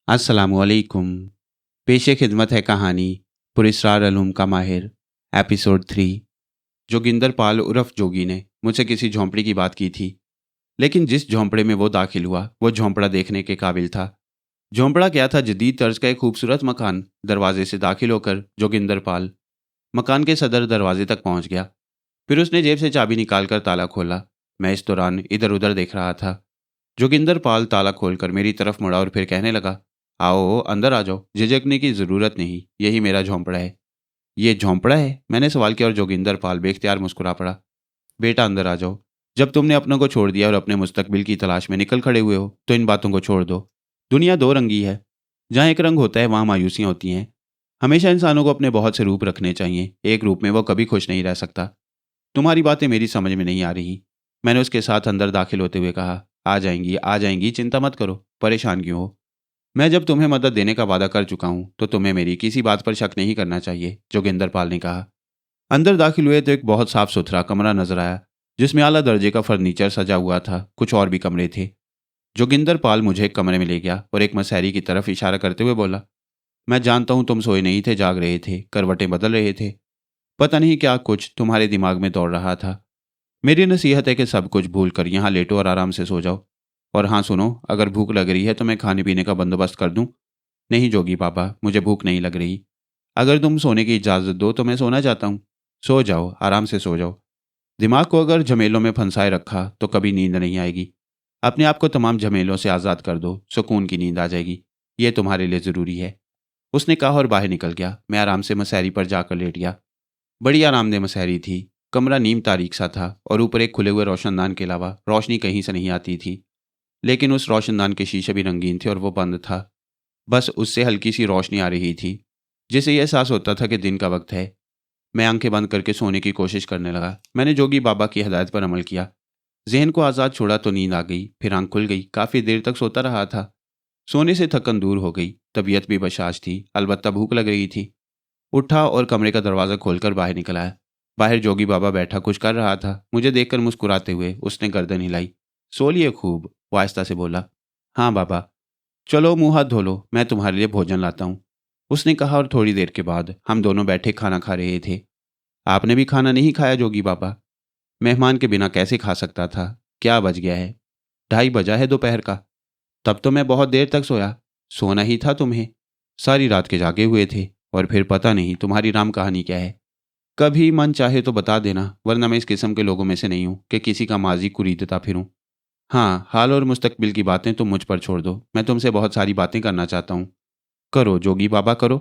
अस्सलामुअलैकुम। पेशे खिदमत है कहानी पुरस्रार अलूम का माहिर एपिसोड 3। जोगिंदर पाल उर्फ जोगी ने मुझसे किसी झोंपड़ी की बात की थी, लेकिन जिस झोंपड़े में वो दाखिल हुआ वो झोंपड़ा देखने के काबिल था। झोंपड़ा क्या था, जदीद तर्ज का एक खूबसूरत मकान। दरवाजे से दाखिल होकर जोगिंदर पाल मकान के सदर दरवाजे तक पहुंच गया। फिर उसने जेब से चाबी निकालकर ताला खोला। मैं इस दौरान इधर उधर देख रहा था। जोगिंदर पाल ताला खोलकर मेरी तरफ मुड़ा और फिर कहने लगा, आओ अंदर आ जाओ, झिझकने की ज़रूरत नहीं, यही मेरा झोंपड़ा है। ये झोंपड़ा है? मैंने सवाल किया और जोगिंदर पाल बेख्तियार मुस्कुरा पड़ा। बेटा अंदर आ जाओ। जब तुमने अपनों को छोड़ दिया और अपने मुस्तकबिल की तलाश में निकल खड़े हुए हो तो इन बातों को छोड़ दो। दुनिया दो रंगी है। जहाँ एक रंग होता है वहाँ मायूसियाँ होती हैं। हमेशा इंसानों को अपने बहुत से रूप रखने चाहिए, एक रूप में वो कभी खुश नहीं रह सकता। तुम्हारी बातें मेरी समझ में नहीं आ रही। मैंने उसके साथ अंदर दाखिल होते हुए कहा, आ जाएंगी आ जाएंगी, चिंता मत करो, परेशान क्यों हो। मैं जब तुम्हें मदद देने का वादा कर चुका हूं तो तुम्हें मेरी किसी बात पर शक नहीं करना चाहिए, जोगिंदर पाल ने कहा। अंदर दाखिल हुए तो एक बहुत साफ सुथरा कमरा नजर आया, जिसमें आला दर्जे का फर्नीचर सजा हुआ था। कुछ और भी कमरे थे। जोगिंदर पाल मुझे एक कमरे में ले गया और एक मसहरी की तरफ इशारा करते हुए बोला, मैं जानता हूं तुम सोए नहीं थे, जाग रहे थे, करवटें बदल रहे थे। पता नहीं क्या कुछ तुम्हारे दिमाग में दौड़ रहा था। मेरी नसीहत है कि सब कुछ भूल कर यहाँ लेटो और आराम से सो जाओ। और हाँ सुनो, अगर भूख लग रही है तो मैं खाने पीने का बंदोबस्त कर दूं। नहीं जोगी बाबा, मुझे भूख नहीं लग रही। अगर तुम सोने की इजाज़त दो तो मैं सोना चाहता हूँ। सो जाओ, आराम से सो जाओ। दिमाग को अगर झमेलों में फंसाए रखा तो कभी नींद नहीं आएगी। अपने आप को तमाम झमेलों से आज़ाद कर दो, सुकून की नींद आ जाएगी। ये तुम्हारे लिए ज़रूरी है। उसने कहा और बाहर निकल गया। मैं आराम से मसहरी पर जाकर लेट गया। बड़ी आरामदेह मसहरी थी। कमरा नीम तारीख सा था और ऊपर एक खुले हुए रोशनदान के अलावा रोशनी कहीं से नहीं आती थी। लेकिन उस रोशनदान के शीशे भी रंगीन थे और वो बंद था। बस उससे हल्की सी रोशनी आ रही थी, जिससे यह एहसास होता था कि दिन का वक्त है। मैं आंखें बंद करके सोने की कोशिश करने लगा। मैंने जोगी बाबा की हदायत पर अमल किया। जहन को आज़ाद छोड़ा तो नींद आ गई, फिर आंख खुल गई। काफ़ी देर तक सोता रहा था। सोने से थकन दूर हो गई, तबीयत भी बशाश थी, अलबत्ता भूख लग रही थी। उठा और कमरे का दरवाज़ा खोलकर बाहर निकल आया। बाहर जोगी बाबा बैठा कुछ कर रहा था। मुझे देखकर मुस्कुराते हुए उसने गर्दन हिलाई। सो लिए खूब? वो आहिस्ता से बोला। हाँ बाबा। चलो मुंह हाथ धो लो, मैं तुम्हारे लिए भोजन लाता हूँ, उसने कहा। और थोड़ी देर के बाद हम दोनों बैठे खाना खा रहे थे। आपने भी खाना नहीं खाया जोगी बाबा? मेहमान के बिना कैसे खा सकता था। क्या बज गया है? 2:30 बजा है दोपहर का। तब तो मैं बहुत देर तक सोया। सोना ही था तुम्हें। सारी रात के जागे हुए थे। और फिर पता नहीं तुम्हारी राम कहानी क्या है। कभी मन चाहे तो बता देना, वरना मैं इस किस्म के लोगों में से नहीं हूँ कि किसी का माजी कुरीदता फिरूं। हाँ, हाल और मुस्तकबिल की बातें तुम मुझ पर छोड़ दो। मैं तुमसे बहुत सारी बातें करना चाहता हूँ। करो जोगी बाबा करो।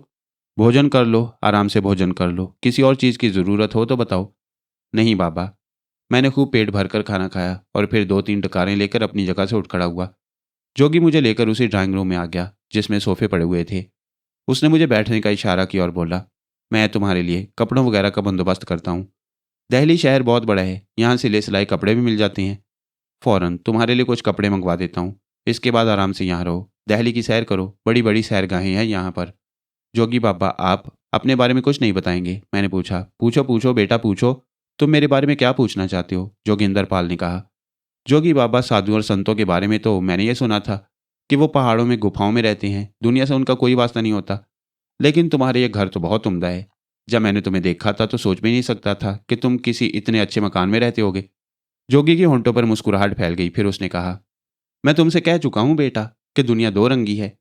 भोजन कर लो, आराम से भोजन कर लो। किसी और चीज़ की ज़रूरत हो तो बताओ। नहीं बाबा। मैंने खूब पेट भरकर खाना खाया और फिर 2-3 डकारें लेकर अपनी जगह से उठ खड़ा हुआ। जोगी मुझे लेकर उसी ड्राइंग रूम में आ गया जिसमें सोफे पड़े हुए थे। उसने मुझे बैठने का इशारा किया और बोला, मैं तुम्हारे लिए कपड़ों वगैरह का बंदोबस्त करता हूँ। दिल्ली शहर बहुत बड़ा है, यहाँ सिले सिलाई कपड़े भी मिल जाते हैं। फ़ौरन तुम्हारे लिए कुछ कपड़े मंगवा देता हूँ। इसके बाद आराम से यहाँ रहो, दिल्ली की सैर करो, बड़ी बड़ी सैरगाहें हैं यहाँ पर। जोगी बाबा, आप अपने बारे में कुछ नहीं बताएंगे? मैंने पूछा। पूछो पूछो बेटा पूछो। तुम मेरे बारे में क्या पूछना चाहते हो? जोगिंदर पाल ने कहा। जोगी बाबा, साधु और संतों के बारे में तो मैंने ये सुना था कि वो पहाड़ों में गुफाओं में रहते हैं, दुनिया से उनका कोई वास्ता नहीं होता। लेकिन तुम्हारे ये घर तो बहुत उम्दा है। जब मैंने तुम्हें देखा था तो सोच भी नहीं सकता था कि तुम किसी इतने अच्छे मकान में रहते होगे। जोगी के होंठों पर मुस्कुराहट फैल गई। फिर उसने कहा, मैं तुमसे कह चुका हूँ बेटा कि दुनिया दो रंगी है।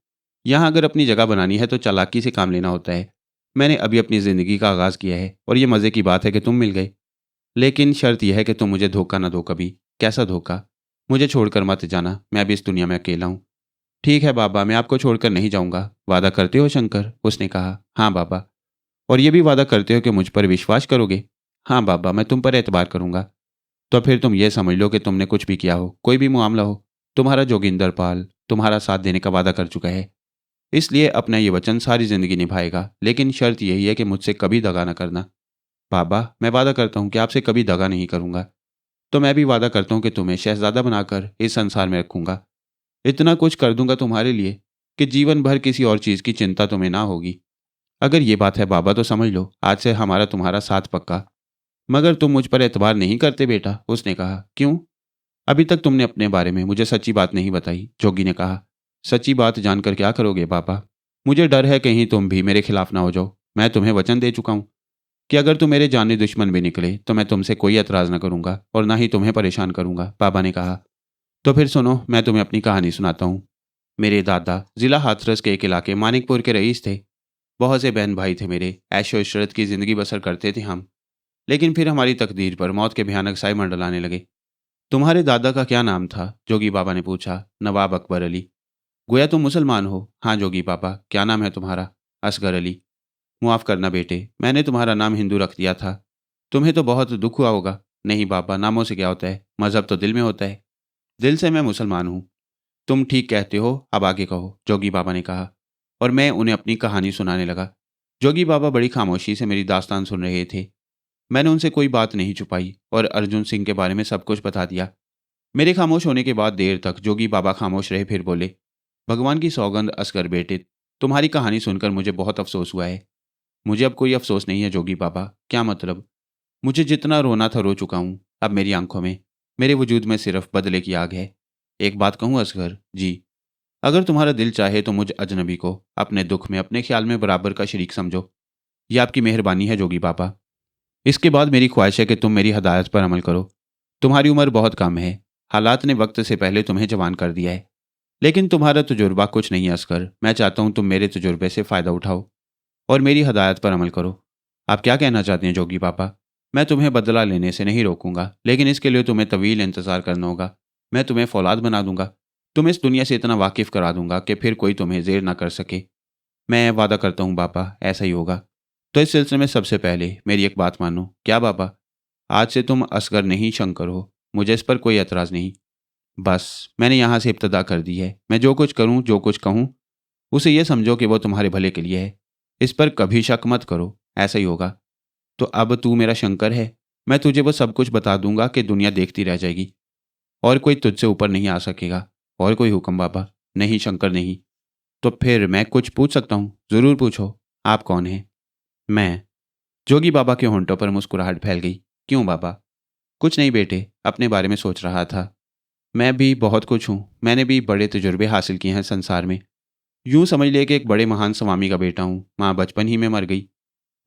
यहाँ अगर अपनी जगह बनानी है तो चालाकी से काम लेना होता है। मैंने अभी अपनी ज़िंदगी का आगाज़ किया है और ये मज़े की बात है कि तुम मिल गए। लेकिन शर्त यह है कि तुम मुझे धोखा ना दो कभी। कैसा धोखा? मुझे छोड़कर मत जाना, मैं अभी इस दुनिया में अकेला हूँ। ठीक है बाबा, मैं आपको छोड़कर नहीं जाऊँगा। वादा करते हो शंकर? उसने कहा। हाँ बाबा। और ये भी वादा करते हो कि मुझ पर विश्वास करोगे? हाँ बाबा, मैं तुम पर एतबार करूँगा। तो फिर तुम ये समझ लो कि तुमने कुछ भी किया हो, कोई भी मामला हो, तुम्हारा जोगिंदर पाल तुम्हारा साथ देने का वादा कर चुका है। इसलिए अपना ये वचन सारी जिंदगी निभाएगा। लेकिन शर्त यही है कि मुझसे कभी दगा न करना। बाबा, मैं वादा करता हूँ कि आपसे कभी दगा नहीं करूँगा। तो मैं भी वादा करता हूँ कि तुम्हें शहजादा बनाकर इस संसार में रखूँगा। इतना कुछ कर दूंगा तुम्हारे लिए कि जीवन भर किसी और चीज़ की चिंता तुम्हें ना होगी। अगर ये बात है बाबा तो समझ लो, आज से हमारा तुम्हारा साथ पक्का। मगर तुम मुझ पर एतबार नहीं करते बेटा, उसने कहा। क्यों? अभी तक तुमने अपने बारे में मुझे सच्ची बात नहीं बताई, जोगी ने कहा। सच्ची बात जानकर क्या करोगे पापा? मुझे डर है कहीं तुम भी मेरे खिलाफ ना हो जाओ। मैं तुम्हें वचन दे चुका हूँ कि अगर तुम मेरे जानी दुश्मन भी निकले तो मैं तुमसे कोई एतराज़ न करूँगा और ना ही तुम्हें परेशान करूँगा। पापा ने कहा। तो फिर सुनो, मैं तुम्हें अपनी कहानी सुनाता हूँ। मेरे दादा जिला हाथरस के एक इलाके मानिकपुर के रईस थे। बहुत से बहन भाई थे मेरे, ऐशो इशरत की ज़िंदगी बसर करते थे हम। लेकिन फिर हमारी तकदीर पर मौत के भयानक साए मंडलाने लगे। तुम्हारे दादा का क्या नाम था? जोगी बाबा ने पूछा। नवाब अकबर अली। गोया तुम मुसलमान हो? हाँ जोगी बाबा। क्या नाम है तुम्हारा? असगर अली। मुआफ़ करना बेटे, मैंने तुम्हारा नाम हिंदू रख दिया था। तुम्हें तो बहुत दुख हुआ होगा। नहीं बाबा, नामों से क्या होता है, मज़हब तो दिल में होता है। दिल से मैं मुसलमान हूँ। तुम ठीक कहते हो, अब आगे कहो, जोगी बाबा ने कहा। और मैं उन्हें अपनी कहानी सुनाने लगा। जोगी बाबा बड़ी खामोशी से मेरी दास्तान सुन रहे थे। मैंने उनसे कोई बात नहीं छुपाई और अर्जुन सिंह के बारे में सब कुछ बता दिया। मेरे खामोश होने के बाद देर तक जोगी बाबा खामोश रहे, फिर बोले। भगवान की सौगंध असगर बेटे, तुम्हारी कहानी सुनकर मुझे बहुत अफसोस हुआ है। मुझे अब कोई अफसोस नहीं है जोगी बाबा। क्या मतलब? मुझे जितना रोना था रो चुका हूँ। अब मेरी आंखों में, मेरे वजूद में सिर्फ बदले की आग है। एक बात कहूँ असगर जी, अगर तुम्हारा दिल चाहे तो मुझ अजनबी को अपने दुख में, अपने ख्याल में बराबर का शरीक समझो। यह आपकी मेहरबानी है जोगी बाबा। इसके बाद मेरी ख्वाहिश है कि तुम मेरी हदायत पर अमल करो। तुम्हारी उम्र बहुत कम है। हालात ने वक्त से पहले तुम्हें जवान कर दिया है। लेकिन तुम्हारा तजुर्बा कुछ नहीं है असगर। मैं चाहता हूँ तुम मेरे तजुर्बे से फ़ायदा उठाओ और मेरी हदायत पर अमल करो। आप क्या कहना चाहते हैं जोगी पापा? मैं तुम्हें बदला लेने से नहीं रोकूंगा, लेकिन इसके लिए तुम्हें तवील इंतज़ार करना होगा। मैं तुम्हें फौलाद बना दूंगा। तुम्हें इस दुनिया से इतना वाकिफ़ करा दूंगा कि फिर कोई तुम्हें जेर ना कर सके। मैं वादा करता हूँ पापा, ऐसा ही होगा। तो इस सिलसिले में सबसे पहले मेरी एक बात मानो। क्या पापा? आज से तुम असगर नहीं शंकर हो। मुझे इस पर कोई एतराज़ नहीं। बस मैंने यहाँ से इब्तदा कर दी है। मैं जो कुछ करूँ, जो कुछ कहूँ, उसे ये समझो कि वो तुम्हारे भले के लिए है। इस पर कभी शक मत करो। ऐसा ही होगा। तो अब तू मेरा शंकर है। मैं तुझे वो सब कुछ बता दूंगा कि दुनिया देखती रह जाएगी और कोई तुझसे ऊपर नहीं आ सकेगा। और कोई हुक्म बाबा? नहीं शंकर नहीं। तो फिर मैं कुछ पूछ सकता हूँ? ज़रूर पूछो। आप कौन हैं? मैं। जोगी बाबा के होंठों पर मुस्कुराहट फैल गई। क्यों बाबा? कुछ नहीं बेटे, अपने बारे में सोच रहा था। मैं भी बहुत कुछ हूँ। मैंने भी बड़े तजुर्बे हासिल किए हैं संसार में। यूं समझ ले कि एक बड़े महान स्वामी का बेटा हूँ। माँ बचपन ही में मर गई।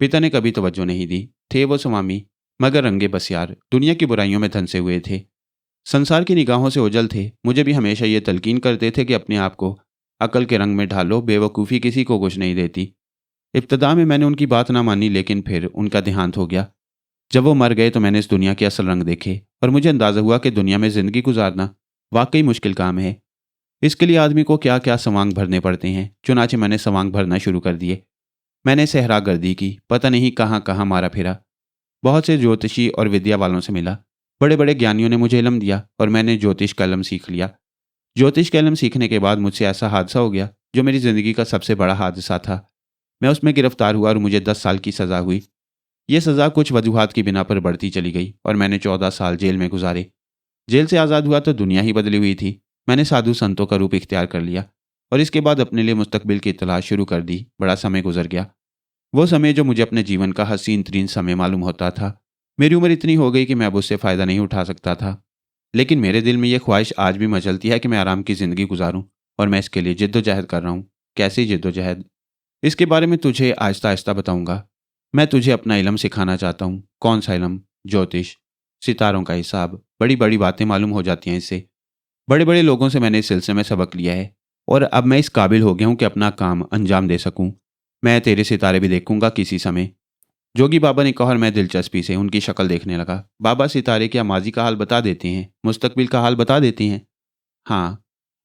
पिता ने कभी तवज्जो नहीं दी। थे वो स्वामी मगर रंगे बसियार, दुनिया की बुराइयों में धंसे हुए थे। संसार की निगाहों से ओझल थे। मुझे भी हमेशा ये तलकीन करते थे कि अपने आप को अकल के रंग में ढालो, बेवकूफ़ी किसी को कुछ नहीं देती। इब्तदा में मैंने उनकी बात ना मानी, लेकिन फिर उनका देहांत हो गया। जब वो मर गए तो मैंने इस दुनिया के असल रंग देखे और मुझे अंदाज़ा हुआ कि दुनिया में ज़िंदगी गुजारना वाकई मुश्किल काम है। इसके लिए आदमी को क्या क्या सवांग भरने पड़ते हैं। चुनाचे मैंने सवांग भरना शुरू कर दिए। मैंने सहरागर्दी की, पता नहीं कहाँ कहाँ मारा फिरा। बहुत से ज्योतिषी और विद्या वालों से मिला। बड़े बड़े ज्ञानियों ने मुझे इल्म दिया और मैंने ज्योतिष का इल्म सीख लिया। ज्योतिष का इल्म सीखने के बाद मुझसे ऐसा हादसा हो गया जो मेरी ज़िंदगी का सबसे बड़ा हादसा था। मैं उसमें गिरफ्तार हुआ और मुझे 10 साल की सज़ा हुई। ये सज़ा कुछ वजूहात की बिना पर बढ़ती चली गई और मैंने 14 साल जेल में गुजारे। जेल से आज़ाद हुआ तो दुनिया ही बदली हुई थी। मैंने साधु संतों का रूप इख्तियार कर लिया और इसके बाद अपने लिए मुस्तकबिल की तलाश शुरू कर दी। बड़ा समय गुजर गया। वो समय जो मुझे अपने जीवन का हसीन तरीन समय मालूम होता था। मेरी उम्र इतनी हो गई कि मैं अब उससे फ़ायदा नहीं उठा सकता था। लेकिन मेरे दिल में यह ख्वाहिश आज भी मचलती है कि मैं आराम की ज़िंदगी गुजारूं और मैं इसके लिए जिद्दोजहद कर रहा हूँ। कैसी जिद्दोजहद? इसके बारे में तुझे आहिस्ता आहिस्ता बताऊंगा। मैं तुझे अपना इल्म सिखाना चाहता हूँ। कौन सा इल्म? ज्योतिष, सितारों का हिसाब। बड़ी बड़ी बातें मालूम हो जाती हैं इससे। बड़े बड़े लोगों से मैंने इस सिलसिले में सबक लिया है और अब मैं इस काबिल हो गया हूँ कि अपना काम अंजाम दे सकूँ। मैं तेरे सितारे भी देखूंगा किसी समय। जोगी बाबा ने कहा और मैं दिलचस्पी से उनकी शक्ल देखने लगा। बाबा सितारे क्या माजी का हाल बता देते हैं, मुस्तकबिल का हाल बता देते हैं? हाँ,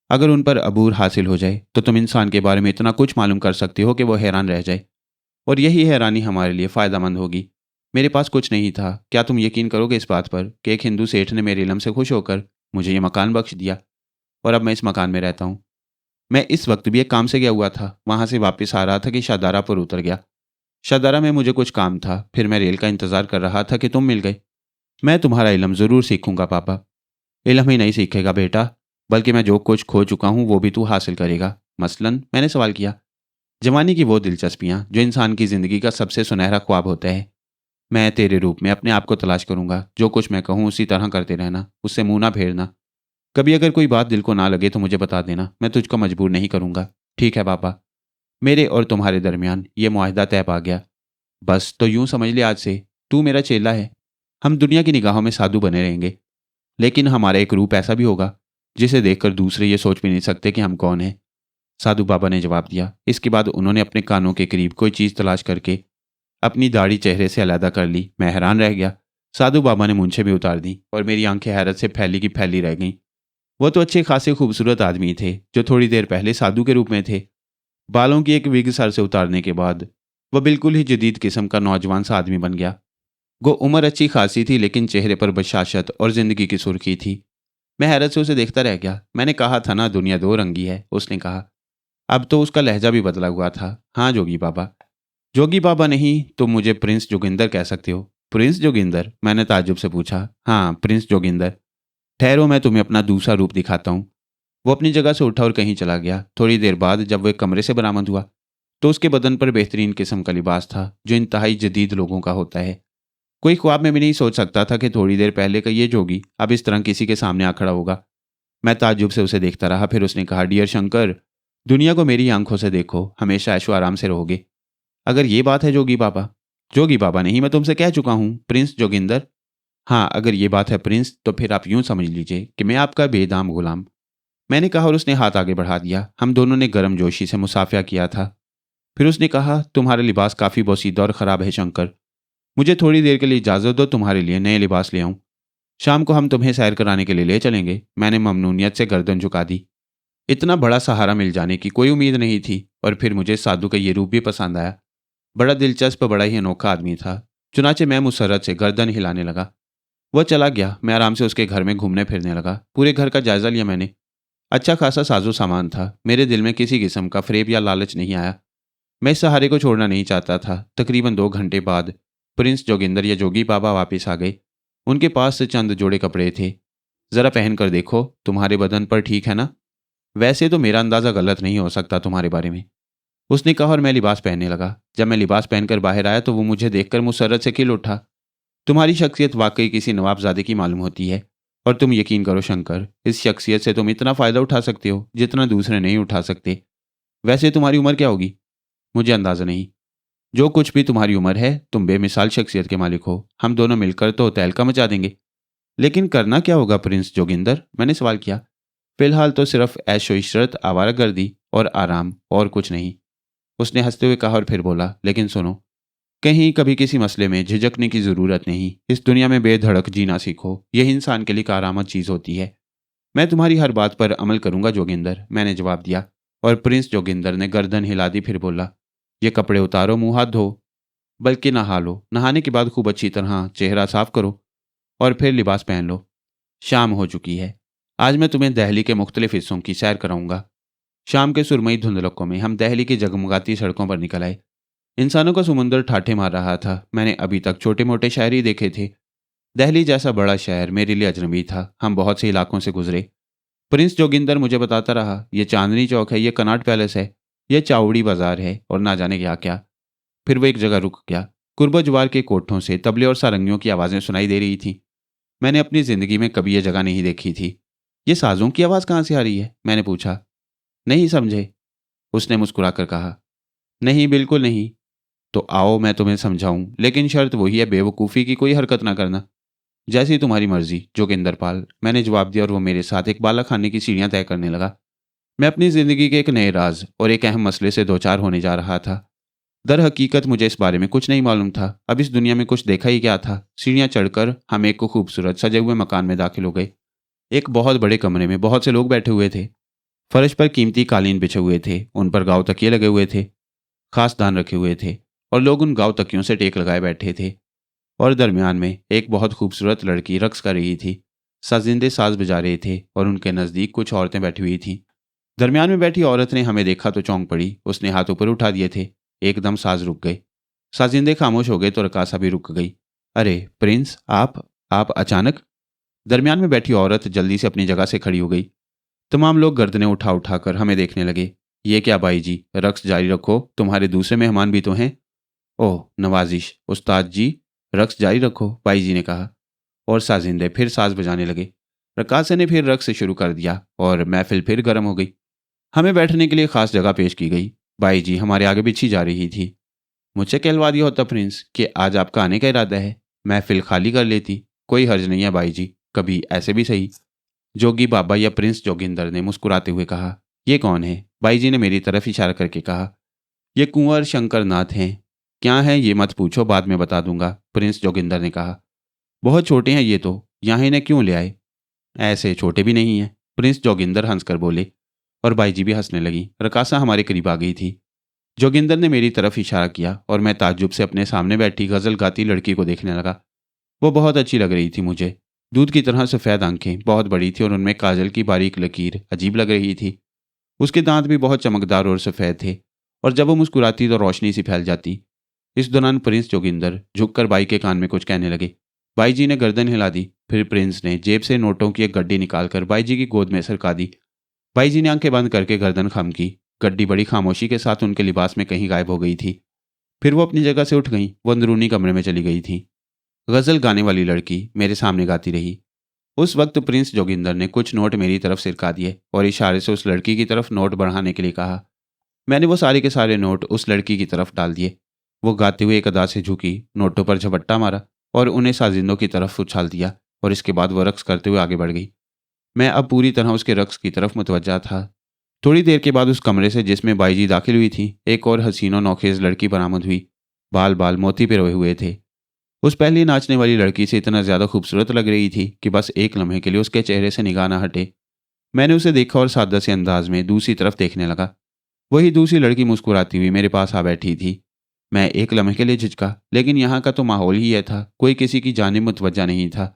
अगर उन पर अबूर हासिल हो जाए तो तुम इंसान के बारे में इतना कुछ मालूम कर सकते हो कि वो हैरान रह जाए। और यही हैरानी हमारे लिए फ़ायदेमंद होगी। मेरे पास कुछ नहीं था। क्या तुम यकीन करोगे इस बात पर कि एक हिंदू सेठ ने मेरे इल्म से खुश होकर मुझे ये मकान बख्श दिया और अब मैं इस मकान में रहता हूँ। मैं इस वक्त भी एक काम से गया हुआ था। वहाँ से वापस आ रहा था कि शाहदारा पर उतर गया। शाहदारा में मुझे कुछ काम था। फिर मैं रेल का इंतज़ार कर रहा था कि तुम मिल गए। मैं तुम्हारा इल्म ज़रूर सीखूंगा पापा। इल्म ही नहीं सीखेगा बेटा, बल्कि मैं जो कुछ खो चुका हूँ वो भी तू हासिल करेगा। मसलन? मैंने सवाल किया। जवानी की वो दिलचस्पियाँ जो इंसान की ज़िंदगी का सबसे सुनहरा ख्वाब होता है। मैं तेरे रूप में अपने आप को तलाश करूंगा। जो कुछ मैं कहूँ उसी तरह करते रहना, उससे मुंह ना फेरना। कभी अगर कोई बात दिल को ना लगे तो मुझे बता देना, मैं तुझको मजबूर नहीं करूँगा। ठीक है पापा। मेरे और तुम्हारे दरमियान ये मुआहदा तय पा गया। बस तो यूं समझ ले, आज से तू मेरा चेला है। हम दुनिया की निगाहों में साधु बने रहेंगे, लेकिन हमारा एक रूप ऐसा भी होगा जिसे देखकर दूसरे ये सोच भी नहीं सकते कि हम कौन हैं। साधु बाबा ने जवाब दिया। इसके बाद उन्होंने अपने कानों के करीब कोई चीज़ तलाश करके अपनी दाढ़ी चेहरे से अलहदा कर ली। मैं हैरान रह गया। साधु बाबा ने मूंछें भी उतार दी और मेरी आंखें हैरत से फैली की फैली रह गईं। वो तो अच्छे खासे खूबसूरत आदमी थे जो थोड़ी देर पहले साधु के रूप में थे। बालों की एक विग सर से उतारने के बाद वह बिल्कुल ही जदीद किस्म का नौजवान सा आदमी बन गया। वो उम्र अच्छी खासी थी, लेकिन चेहरे पर बशाशत और जिंदगी की सुर्खी थी। मैं हैरत से उसे देखता रह गया। मैंने कहा था ना, दुनिया दो रंगी है, उसने कहा। अब तो उसका लहजा भी बदला हुआ था। हाँ जोगी बाबा। जोगी बाबा नहीं, तुम मुझे प्रिंस जोगिंदर कह सकते हो। प्रिंस जोगिंदर? मैंने ताज्जुब से पूछा। हाँ, प्रिंस जोगिंदर। ठहरो, मैं तुम्हें अपना दूसरा रूप दिखाता हूँ। वो अपनी जगह से उठा और कहीं चला गया। थोड़ी देर बाद जब वो एक कमरे से बरामद हुआ तो उसके बदन पर बेहतरीन किस्म का लिबास था जो इंतहाई जदीद लोगों का होता है। कोई ख्वाब में भी नहीं सोच सकता था कि थोड़ी देर पहले का ये जोगी अब इस तरह किसी के सामने आ खड़ा होगा। मैं ताज्जुब से उसे देखता रहा। फिर उसने कहा, डियर शंकर, दुनिया को मेरी आंखों से देखो, हमेशा ऐशो आराम से रहोगे। अगर ये बात है जोगी बाबा। जोगी बाबा नहीं, मैं तुमसे कह चुका हूँ, प्रिंस जोगिंदर। हाँ, अगर ये बात है प्रिंस, तो फिर आप यूं समझ लीजिए कि मैं आपका बेदाम गुलाम। मैंने कहा और उसने हाथ आगे बढ़ा दिया। हम दोनों ने गर्म जोशी से मुसाफिया किया था। फिर उसने कहा, तुम्हारा लिबास काफ़ी बोसीदा और ख़राब है शंकर। मुझे थोड़ी देर के लिए इजाज़त दो, तुम्हारे लिए नए लिबास ले आऊं। शाम को हम तुम्हें सैर कराने के लिए ले चलेंगे। मैंने ममनूनियत से गर्दन झुका दी। इतना बड़ा सहारा मिल जाने की कोई उम्मीद नहीं थी। और फिर मुझे साधु का ये रूप भी पसंद आया। बड़ा दिलचस्प, बड़ा ही अनोखा आदमी था। चुनाचे मैं मुसर्रत से गर्दन हिलाने लगा। वह चला गया। मैं आराम से उसके घर में घूमने फिरने लगा। पूरे घर का जायजा लिया मैंने। अच्छा खासा साजो सामान था। मेरे दिल में किसी किस्म का फ्रेब या लालच नहीं आया। मैं इस सहारे को छोड़ना नहीं चाहता था। तकरीबन 2 घंटे बाद प्रिंस जोगिंदर या जोगी बाबा वापस आ गए। उनके पास से चंद जोड़े कपड़े थे। ज़रा पहन कर देखो, तुम्हारे बदन पर ठीक है ना? वैसे तो मेरा अंदाज़ा गलत नहीं हो सकता तुम्हारे बारे में, उसने कहा और मैं लिबास पहनने लगा। जब मैं लिबास पहनकर बाहर आया तो वो मुझे देखकर मुसर्रत से खिल उठा। तुम्हारी शख्सियत वाकई किसी नवाबजादे की मालूम होती है। और तुम यकीन करो शंकर, इस शख्सियत से तुम इतना फ़ायदा उठा सकते हो जितना दूसरे नहीं उठा सकते। वैसे तुम्हारी उम्र क्या होगी? मुझे अंदाज़ा नहीं। जो कुछ भी तुम्हारी उम्र है, तुम बेमिसाल शख्सियत के मालिक हो। हम दोनों मिलकर तो तहलका मचा देंगे। लेकिन करना क्या होगा प्रिंस जोगिंदर? मैंने सवाल किया। फिलहाल तो सिर्फ ऐशो इशरत, आवारागर्दी और आराम, और कुछ नहीं, उसने हंसते हुए कहा। और फिर बोला, लेकिन सुनो, कहीं कभी किसी मसले में झिझकने की ज़रूरत नहीं। इस दुनिया में बेधड़क जीना सीखो, यही इंसान के लिए कारआमद चीज़ होती है। मैं तुम्हारी हर बात पर अमल करूंगा जोगिंदर, मैंने जवाब दिया। और प्रिंस जोगिंदर ने गर्दन हिला दी। फिर बोला, ये कपड़े उतारो, मुंह हाथ धो, बल्कि नहा लो। नहाने के बाद खूब अच्छी तरह चेहरा साफ करो और फिर लिबास पहन लो। शाम हो चुकी है। आज मैं तुम्हें दहली के मुख्तलिफ हिस्सों की सैर कराऊंगा। शाम के सुरमई धुंधलकों में हम दहली की जगमगाती सड़कों पर निकल आए। इंसानों का समुंदर ठाठे मार रहा था। मैंने अभी तक छोटे मोटे शहर ही देखे थे। दहली जैसा बड़ा शहर मेरे लिए अजनबी था। हम बहुत से इलाकों से गुजरे। प्रिंस जोगिंदर मुझे बताता रहा, ये चांदनी चौक है, ये कनाट पैलेस है, ये चावड़ी बाजार है, और ना जाने क्या क्या। फिर वो एक जगह रुक गया। कुर्बा जवार के कोठों से तबले और सारंगियों की आवाज़ें सुनाई दे रही थीं। मैंने अपनी ज़िंदगी में कभी ये जगह नहीं देखी थी। ये साजों की आवाज़ कहाँ से आ रही है? मैंने पूछा। नहीं समझे? उसने मुस्कुराकर कहा। नहीं, बिल्कुल नहीं। तो आओ मैं तुम्हें समझाऊं, लेकिन शर्त वही है, बेवकूफ़ी की कोई हरकत ना करना। जैसी तुम्हारी मर्जी जोगिंदर पाल, मैंने जवाब दिया। और वो मेरे साथ एक बाला खाने की सीढ़ियां तय करने लगा। मैं अपनी ज़िंदगी के एक नए राज और एक अहम मसले से दो चार होने जा रहा था। दर हकीकत मुझे इस बारे में कुछ नहीं मालूम था। अब इस दुनिया में कुछ देखा ही क्या था। सीढ़ियां चढ़कर हम एक खूबसूरत सजे हुए मकान में दाखिल हो गए। एक बहुत बड़े कमरे में बहुत से लोग बैठे हुए थे। फर्श पर कीमती कालीन बिछे हुए थे, उन पर गाँव तकिए लगे हुए थे, खास दान रखे हुए थे, और लोग उन गाँव तकियों से टेक लगाए बैठे थे। और दरमियान में एक बहुत खूबसूरत लड़की रक्स कर रही थी। साजिंदे साज बजा रहे थे और उनके नज़दीक कुछ औरतें बैठी हुई थीं। दरमियान में बैठी औरत ने हमें देखा तो चौंक पड़ी। उसने हाथ ऊपर उठा दिए थे। एकदम साज रुक गए। साजिंदे खामोश हो गए तो रकासा भी रुक गई। अरे प्रिंस, आप अचानक? दरमियान में बैठी औरत जल्दी से अपनी जगह से खड़ी हो गई। तमाम लोग गर्दनें उठा उठा कर हमें देखने लगे। ये क्या बाई जी, रक्स जारी रखो, तुम्हारे दूसरे मेहमान भी तो हैं। ओह नवाजिश, उस्ताद जी, रक्स जारी रखो, बाई जी ने कहा। और साजिंदे फिर साज बजाने लगे। रकासा ने फिर रक्स शुरू कर दिया और महफिल फिर गर्म हो गई। हमें बैठने के लिए खास जगह पेश की गई। बाई जी हमारे आगे बिछी जा रही थी। मुझसे कहलवा दिया होता प्रिंस कि आज आपका आने का इरादा है, महफिल खाली कर लेती। कोई हर्ज नहीं है बाई जी, कभी ऐसे भी सही। जोगी बाबा या प्रिंस जोगिंदर ने मुस्कुराते हुए कहा। ये कौन है? बाई जी ने मेरी तरफ इशारा करके कहा। ये कुंवर शंकर नाथ हैं। क्या है ये मत पूछो, बाद में बता दूंगा, प्रिंस जोगिंदर ने कहा। बहुत छोटे हैं ये तो, यहाँ इन्हें क्यों ले आए? ऐसे छोटे भी नहीं हैं, प्रिंस जोगिंदर हंसकर बोले। और बाई जी भी हंसने लगी। रकासा हमारे करीब आ गई थी। जोगिंदर ने मेरी तरफ इशारा किया और मैं ताज्जुब से अपने सामने बैठी गजल गाती लड़की को देखने लगा। वो बहुत अच्छी लग रही थी मुझे। दूध की तरह सफ़ेद आंखें बहुत बड़ी थी और उनमें काजल की बारीक लकीर अजीब लग रही थी। उसके दांत भी बहुत चमकदार और सफ़ेद थे और जब वो मुस्कुराती तो रोशनी सी फैल जाती। इस दौरान प्रिंस जोगिंदर झुककर बाई के कान में कुछ कहने लगे। बाई जी ने गर्दन हिला दी। फिर प्रिंस ने जेब से नोटों की एक गड्डी निकालकर बाई जी की गोद में सरका दी। बाई जी ने आंखें बंद करके गर्दन खम की। गड्डी बड़ी खामोशी के साथ उनके लिबास में कहीं गायब हो गई थी। फिर वो अपनी जगह से उठ गई। वो अंदरूनी कमरे में चली गई थी। गजल गाने वाली लड़की मेरे सामने गाती रही। उस वक्त प्रिंस जोगिंदर ने कुछ नोट मेरी तरफ सिरका दिए और इशारे से उस लड़की की तरफ नोट बढ़ाने के लिए कहा। मैंने वो सारे के सारे नोट उस लड़की की तरफ डाल दिए। वो गाते हुए एक अदा से झुकी, नोटों पर झपट्टा मारा और उन्हें साजिंदों की तरफ उछाल दिया और इसके बाद वो रक्स करते हुए आगे बढ़ गई। मैं अब पूरी तरह उसके रक्स की तरफ मुतवज्जा था। थोड़ी देर के बाद उस कमरे से जिसमें बाई जी दाखिल हुई थी, एक और हसीनो नौखेज लड़की बरामद हुई। बाल बाल मोती पिरोए हुए थे। उस पहली नाचने वाली लड़की से इतना ज़्यादा खूबसूरत लग रही थी कि बस एक लम्हे के लिए उसके चेहरे से निगाह न हटे। मैंने उसे देखा और सादा से अंदाज में दूसरी तरफ देखने लगा। वही दूसरी लड़की मुस्कुराती हुई मेरे पास आ बैठी थी। मैं एक लम्हे के लिए झिझका, लेकिन यहाँ का तो माहौल ही यह था, कोई किसी की जानिब मुतवज्जा नहीं था।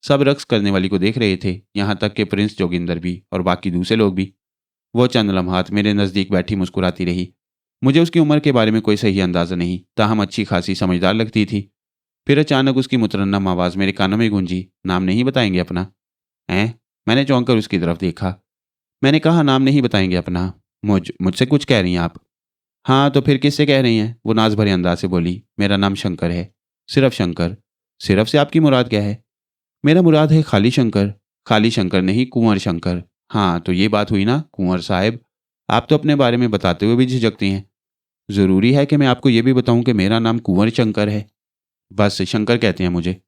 सब रक्स करने वाली को देख रहे थे, यहाँ तक कि प्रिंस जोगिंदर भी और बाकी दूसरे लोग भी। वो चंद लम्हात मेरे नज़दीक बैठी मुस्कुराती रही। मुझे उसकी उम्र के बारे में कोई सही अंदाज़ा नहीं, ताहम अच्छी खासी समझदार लगती थी। फिर अचानक उसकी मुतरन्नम आवाज़ मेरे कानों में गूंजी। नाम नहीं बताएंगे अपना? हैं? मैंने चौंक कर उसकी तरफ देखा। मैंने कहा, नाम नहीं बताएंगे अपना? मुझसे कुछ कह रही हैं आप? हाँ तो फिर किससे कह रही हैं? वो नाज भरे अंदाज से बोली। मेरा नाम शंकर है, सिर्फ शंकर। सिर्फ से आपकी मुराद क्या है? मेरा मुराद है खाली शंकर। खाली शंकर नहीं, कुंवर शंकर। हाँ तो ये बात हुई ना कुंवर साहब। आप तो अपने बारे में बताते हुए भी झिझकती हैं। ज़रूरी है कि मैं आपको ये भी बताऊं कि मेरा नाम कुंवर शंकर है? बस शंकर कहते हैं मुझे।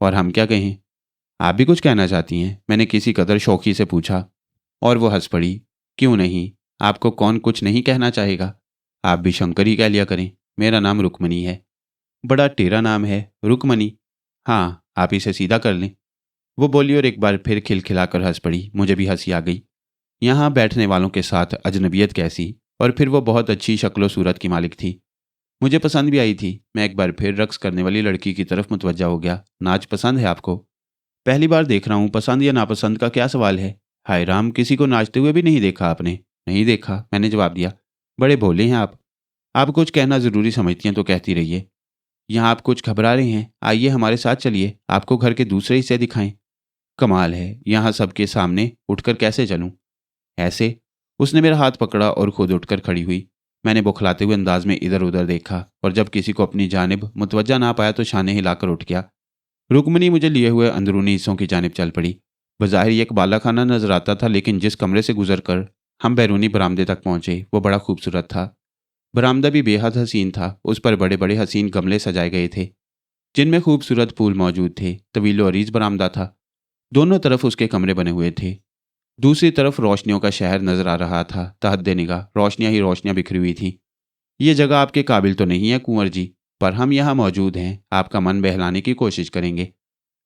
और हम क्या कहें? आप भी कुछ कहना चाहती हैं? मैंने किसी कदर शौकी से पूछा और वो हंस पड़ी। क्यों नहीं, आपको कौन कुछ नहीं कहना चाहेगा? आप भी शंकर ही कह लिया करें। मेरा नाम रुक्मणी है। बड़ा टेढ़ा नाम है, रुक्मणी। हाँ, आप इसे सीधा कर लें। वो बोली और एक बार फिर खिलखिलाकर हंस पड़ी। मुझे भी हंसी आ गई। यहाँ बैठने वालों के साथ अजनबियत कैसी! और फिर वो बहुत अच्छी शक्लो सूरत की मालिक थी। मुझे पसंद भी आई थी। मैं एक बार फिर रक्स करने वाली लड़की की तरफ मुतवज्जा हो गया। नाच पसंद है आपको? पहली बार देख रहा हूँ, पसंद या नापसंद का क्या सवाल है? हाय राम, किसी को नाचते हुए भी नहीं देखा आपने? नहीं देखा, मैंने जवाब दिया। बड़े भोले हैं आप कुछ कहना ज़रूरी समझती हैं तो कहती रहिए। यहाँ आप कुछ घबरा रहे हैं, आइए हमारे साथ चलिए, आपको घर के दूसरे हिस्से दिखाएं। कमाल है, यहाँ सबके सामने उठकर कैसे चलूं? ऐसे। उसने मेरा हाथ पकड़ा और खुद उठकर खड़ी हुई। मैंने बौखलाते हुए अंदाज में इधर उधर देखा और जब किसी को अपनी जानिब मुतवज्जा ना पाया तो शाने हिलाकर उठ गया। रुक्मणी मुझे लिए हुए अंदरूनी हिस्सों की जानिब चल पड़ी। बज़ाहिर एक बालाखाना नजर आता था, लेकिन जिस कमरे से गुजर कर हम बैरूनी बरामदे तक पहुंचे वो बड़ा खूबसूरत था। बरामदा भी बेहद हसीन था। उस पर बड़े बड़े हसीन गमले सजाए गए थे जिनमें खूबसूरत फूल मौजूद थे। तवीलो अरीज बरामदा था। दोनों तरफ उसके कमरे बने हुए थे। दूसरी तरफ रोशनियों का शहर नजर आ रहा था। तहद्दे निगाह रोशनियां ही रोशनियां बिखरी हुई थीं। ये जगह आपके काबिल तो नहीं है कुंवर जी, पर हम यहाँ मौजूद हैं, आपका मन बहलाने की कोशिश करेंगे।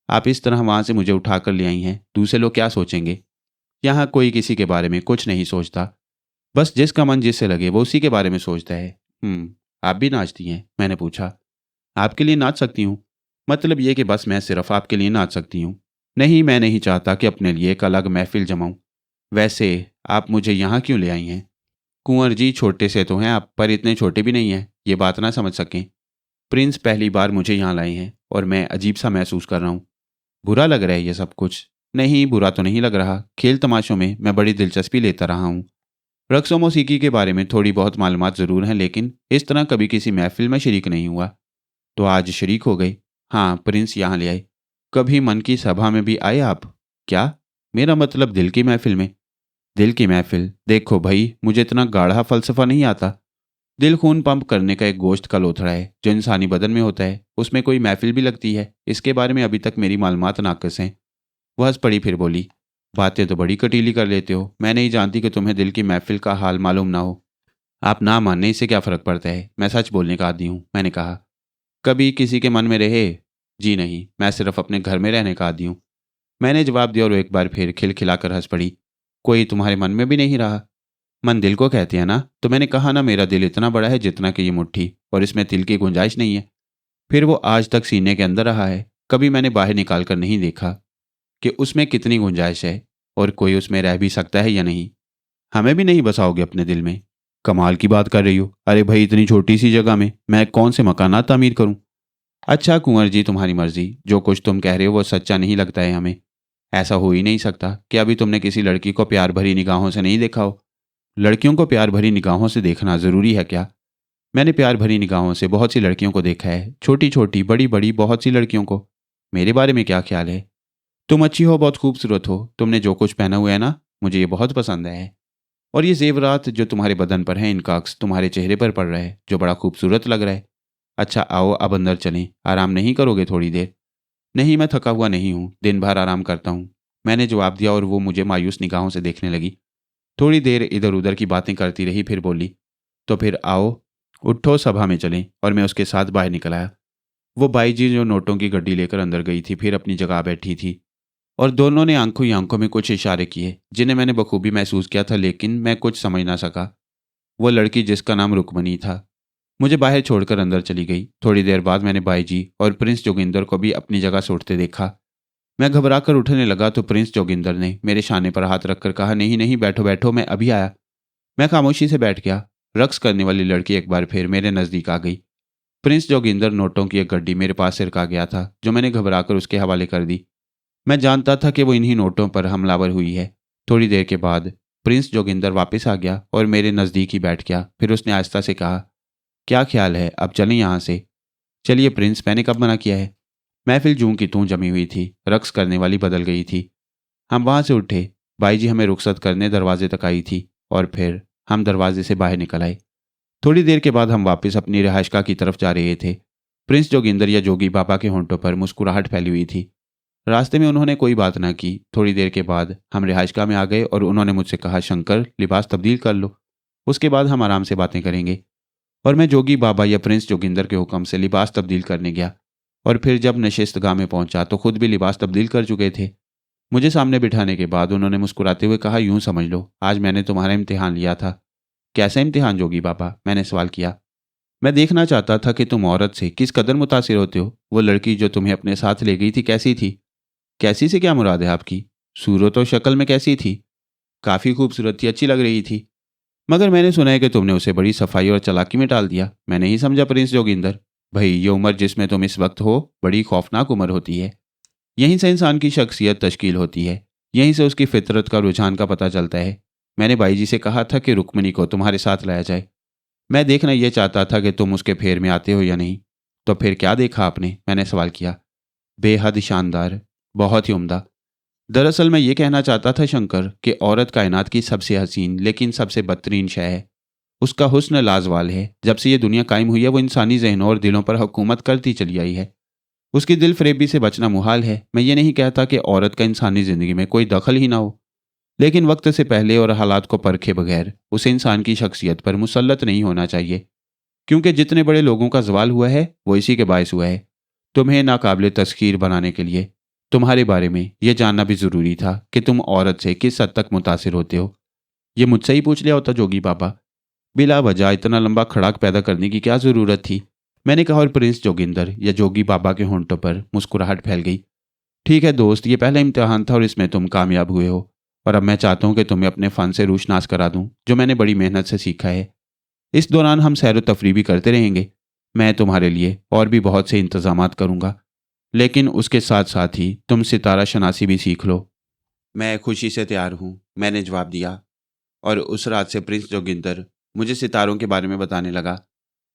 आप इस तरह वहाँ से मुझे उठाकर ले आई हैं, दूसरे लोग क्या सोचेंगे? यहाँ कोई किसी के बारे में कुछ नहीं सोचता। बस जिसका मन जिससे लगे वो उसी के बारे में सोचता है। आप भी नाचती हैं? मैंने पूछा। आपके लिए नाच सकती हूँ? मतलब ये कि बस मैं सिर्फ आपके लिए नाच सकती हूँ? नहीं, मैं नहीं चाहता कि अपने लिए एक अलग महफिल जमाऊं। वैसे आप मुझे यहाँ क्यों ले आई हैं? कुंवर जी छोटे से तो हैं आप, पर इतने छोटे भी नहीं हैं, ये बात ना समझ सकें। प्रिंस पहली बार मुझे यहाँ लाए हैं और मैं अजीब सा महसूस कर रहा हूँ। बुरा लग रहा है ये सब कुछ? नहीं, बुरा तो नहीं लग रहा। खेल तमाशों में मैं बड़ी दिलचस्पी लेता रहा हूँ। रक्स व मौसीकी के बारे में थोड़ी बहुत मालूमात ज़रूर हैं, लेकिन इस तरह कभी किसी महफिल में शरीक नहीं हुआ। तो आज शरीक हो गए? हाँ, प्रिंस यहाँ ले आए। कभी मन की सभा में भी आए आप? क्या? मेरा मतलब दिल की महफिल में। दिल की महफिल? देखो भाई, मुझे इतना गाढ़ा फलसफा नहीं आता। दिल खून पंप करने का एक गोश्त का लोथड़ा है जो इंसानी बदन में होता है, उसमें कोई महफिल भी लगती है? इसके बारे में अभी तक मेरी मालूमात नाकस हैं। वह हंस पड़ी, फिर बोली, बातें तो बड़ी कटीली कर लेते हो। मैं नहीं जानती कि तुम्हें दिल की महफिल का हाल मालूम ना हो। आप ना मानने से क्या फ़र्क पड़ता है, मैं सच बोलने का आदी हूँ, मैंने कहा। कभी किसी के मन में रहे? जी नहीं, मैं सिर्फ अपने घर में रहने का आदी हूँ, मैंने जवाब दिया, और एक बार फिर खिलखिलाकर हंस पड़ी। कोई तुम्हारे मन में भी नहीं रहा? मन दिल को कहते हैं ना, तो मैंने कहा ना, मेरा दिल इतना बड़ा है जितना कि ये मुट्ठी, और इसमें तिल की गुंजाइश नहीं है। फिर वो आज तक सीने के अंदर रहा है, कभी मैंने बाहर निकाल कर नहीं देखा कि उसमें कितनी गुंजाइश है, और कोई उसमें रह भी सकता है या नहीं। हमें भी नहीं बसाओगे अपने दिल में? कमाल की बात कर रही हो। अरे भाई, इतनी छोटी सी जगह में मैं कौन से मकानात तामीर करूं? अच्छा कुंवर जी, तुम्हारी मर्जी, जो कुछ तुम कह रहे हो वो सच्चा नहीं लगता है हमें। ऐसा हो ही नहीं सकता कि अभी तुमने किसी लड़की को प्यार भरी निगाहों से नहीं देखा हो। लड़कियों को प्यार भरी निगाहों से देखना ज़रूरी है क्या? मैंने प्यार भरी निगाहों से बहुत सी लड़कियों को देखा है, छोटी छोटी, बड़ी बड़ी, बहुत सी लड़कियों को। मेरे बारे में क्या ख्याल है? तुम अच्छी हो, बहुत खूबसूरत हो, तुमने जो कुछ पहना हुआ है ना, मुझे ये बहुत पसंद है। और ये जेवरात जो तुम्हारे बदन पर हैं, इनका अक्स तुम्हारे चेहरे पर पड़ रहा है, जो बड़ा खूबसूरत लग रहा है। अच्छा आओ, अब अंदर चलें। आराम नहीं करोगे थोड़ी देर? नहीं, मैं थका हुआ नहीं हूँ, दिन भर आराम करता हूँ, मैंने जवाब दिया, और वो मुझे मायूस निगाहों से देखने लगी। थोड़ी देर इधर उधर की बातें करती रही, फिर बोली, तो फिर आओ, उठो, सभा में चलें। और मैं उसके साथ बाहर निकल आया। वो बाई जी जो नोटों की गड्डी लेकर अंदर गई थी, फिर अपनी जगह बैठी थी, और दोनों ने आंखों ही आंखों में कुछ इशारे किए जिन्हें मैंने बखूबी महसूस किया था, लेकिन मैं कुछ समझ ना सका। वो लड़की जिसका नाम रुक्मणी था मुझे बाहर छोड़कर अंदर चली गई। थोड़ी देर बाद मैंने बाई जी और प्रिंस जोगिंदर को भी अपनी जगह से उठते देखा। मैं घबरा कर उठने लगा तो प्रिंस जोगिंदर ने मेरे शाने पर हाथ रखकर कहा, नहीं नहीं, बैठो बैठो, मैं अभी आया। मैं खामोशी से बैठ गया। रक्स करने वाली लड़की एक बार फिर मेरे नज़दीक आ गई। प्रिंस जोगिंदर नोटों की एक गड्डी मेरे पास सिरका गया था, जो मैंने घबरा कर उसके हवाले कर दी। मैं जानता था कि वो इन्हीं नोटों पर हमलावर हुई है। थोड़ी देर के बाद प्रिंस जोगिंदर वापस आ गया और मेरे नज़दीक ही बैठ गया। फिर उसने आहिस्ता से कहा, क्या ख्याल है, अब चलें यहाँ से? चलिए प्रिंस, मैंने कब मना किया है? महफिल जूं की तूं जमी हुई थी, रक्स करने वाली बदल गई थी। हम वहां से उठे। बाई जी हमें रुखसत करने दरवाजे तक आई थी, और फिर हम दरवाजे से बाहर निकल आए। थोड़ी देर के बाद हम वापस अपनी रिहाइशगाह की तरफ जा रहे थे। प्रिंस जोगिंदर या जोगी बाबा के होंठों पर मुस्कुराहट फैली हुई थी। रास्ते में उन्होंने कोई बात ना की। थोड़ी देर के बाद हम रिहाइशगाह में आ गए और उन्होंने मुझसे कहा, शंकर, लिबास तब्दील कर लो, उसके बाद हम आराम से बातें करेंगे। और मैं जोगी बाबा या प्रिंस जोगिंदर के हुक्म से लिबास तब्दील करने गया, और फिर जब नशिस्तगाह में पहुंचा तो खुद भी लिबास तब्दील कर चुके थे। मुझे सामने बिठाने के बाद उन्होंने मुस्कुराते हुए कहा, यूं समझ लो आज मैंने तुम्हारा इम्तिहान लिया था। कैसा इम्तिहान जोगी बाबा? मैंने सवाल किया। मैं देखना चाहता था कि तुम औरत से किस कदर मुतासिर होते हो। वो लड़की जो तुम्हें अपने साथ ले गई थी कैसी थी? कैसी से क्या मुराद है आपकी? सूरत और शक्ल में कैसी थी? काफ़ी खूबसूरत थी, अच्छी लग रही थी। मगर मैंने सुना है कि तुमने उसे बड़ी सफाई और चालाकी में टाल दिया। मैं नहीं समझा प्रिंस जोगिंदर। भाई, ये उम्र जिसमें तुम इस वक्त हो बड़ी खौफनाक उम्र होती है। यहीं से इंसान की शख्सियत तश्कील होती है, यहीं से उसकी फितरत का रुझान का पता चलता है। मैंने बाई जी से कहा था कि रुक्मणी को तुम्हारे साथ लाया जाए। मैं देखना यह चाहता था कि तुम उसके फेर में आते हो या नहीं। तो फिर क्या देखा आपने? मैंने सवाल किया। बेहद शानदार, बहुत ही उम्दा। दरअसल मैं ये कहना चाहता था शंकर कि औरत कायनात की सबसे हसीन लेकिन सबसे बदतरीन शय है। उसका हुस्न लाजवाल है। जब से ये दुनिया कायम हुई है वो इंसानी जहनों और दिलों पर हुकूमत करती चली आई है। उसकी दिल फरेबी से बचना मुहाल है। मैं ये नहीं कहता कि औरत का इंसानी ज़िंदगी में कोई दखल ही ना हो, लेकिन वक्त से पहले और हालात को परखे बगैर उसे इंसान की शख्सियत पर मुसल्लत नहीं होना चाहिए, क्योंकि जितने बड़े लोगों का जवाल हुआ है वो इसी के बायस हुआ है। तुम्हें नाकाबिले तस्खीर बनाने के लिए तुम्हारे बारे में यह जानना भी ज़रूरी था कि तुम औरत से किस हद तक मुतासिर होते हो। ये मुझसे ही पूछ लिया होता जोगी बाबा। बिला वजह इतना लंबा खड़ाक पैदा करने की क्या ज़रूरत थी? मैंने कहा, और प्रिंस जोगिंदर या जोगी बाबा के होंठों पर मुस्कुराहट फैल गई। ठीक है दोस्त, ये पहला इम्तिहान था और इसमें तुम कामयाब हुए हो, और अब मैं चाहता हूँ कि तुम्हें अपने फ़न से रूशनास करा दूँ, जो मैंने बड़ी मेहनत से सीखा है। इस दौरान हम सैर व तफरी भी करते रहेंगे। मैं तुम्हारे लिए और भी बहुत से इंतजामात करूँगा, लेकिन उसके साथ साथ ही तुम सितारा शनासी भी सीख लो। मैं खुशी से तैयार हूँ, मैंने जवाब दिया। और उस रात से प्रिंस जोगिंदर मुझे सितारों के बारे में बताने लगा।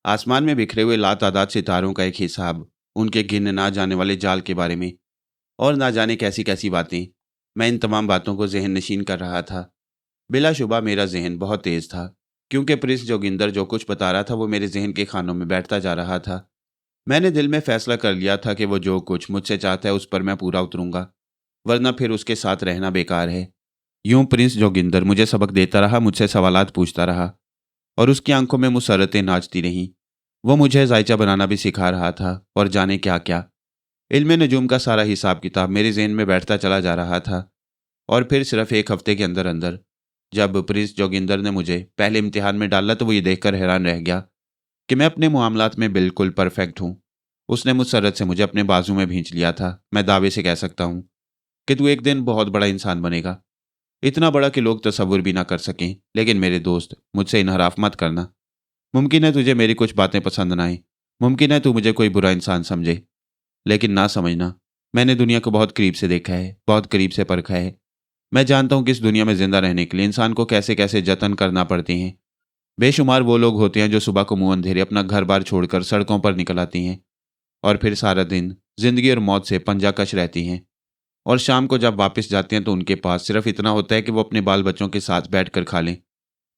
आसमान में बिखरे हुए लातादाद सितारों का एक हिसाब, उनके गिने ना जाने वाले जाल के बारे में, और ना जाने कैसी कैसी बातें। मैं इन तमाम बातों को जहन नशीन कर रहा था। बिलाशुबा मेरा जहन बहुत तेज था, क्योंकि प्रिंस जोगिंदर जो कुछ बता रहा था वो मेरे जहन के खानों में बैठता जा रहा था। मैंने दिल में फैसला कर लिया था कि वो जो कुछ मुझसे चाहता है उस पर मैं पूरा उतरूंगा, वरना फिर उसके साथ रहना बेकार है। यूं प्रिंस जोगिंदर मुझे सबक देता रहा, मुझसे सवालात पूछता रहा, और उसकी आंखों में मुसर्रतें नाचती रहीं। वो मुझे जायचा बनाना भी सिखा रहा था, और जाने क्या क्या। इल्म नजूम का सारा हिसाब किताब मेरे जहन में बैठता चला जा रहा था। और फिर सिर्फ एक हफ्ते के अंदर अंदर जब प्रिंस जोगिंदर ने मुझे पहले इम्तिहान में डाला तो वो ये देखकर हैरान रह गया कि मैं अपने मामलात में बिल्कुल परफेक्ट हूँ। उसने मुसरत से मुझे अपने बाजू में भींच लिया था। मैं दावे से कह सकता हूँ कि तू एक दिन बहुत बड़ा इंसान बनेगा, इतना बड़ा कि लोग तसव्वुर भी ना कर सकें। लेकिन मेरे दोस्त, मुझसे इनहराफ मत करना। मुमकिन है तुझे मेरी कुछ बातें पसंद ना आए, मुमकिन है तू मुझे कोई बुरा इंसान समझे, लेकिन ना समझना, मैंने दुनिया को बहुत करीब से देखा है, बहुत करीब से परखा है। मैं जानता हूँ कि इस दुनिया में जिंदा रहने के लिए इंसान को कैसे कैसे जतन करना पड़ते हैं। बेशुमार वो लोग होते हैं जो सुबह को मुंह अंधेरे अपना घर बार छोड़कर सड़कों पर निकल आती हैं, और फिर सारा दिन जिंदगी और मौत से पंजा कश रहती हैं। और शाम को जब वापस जाते हैं तो उनके पास सिर्फ इतना होता है कि वो अपने बाल बच्चों के साथ बैठकर खा लें।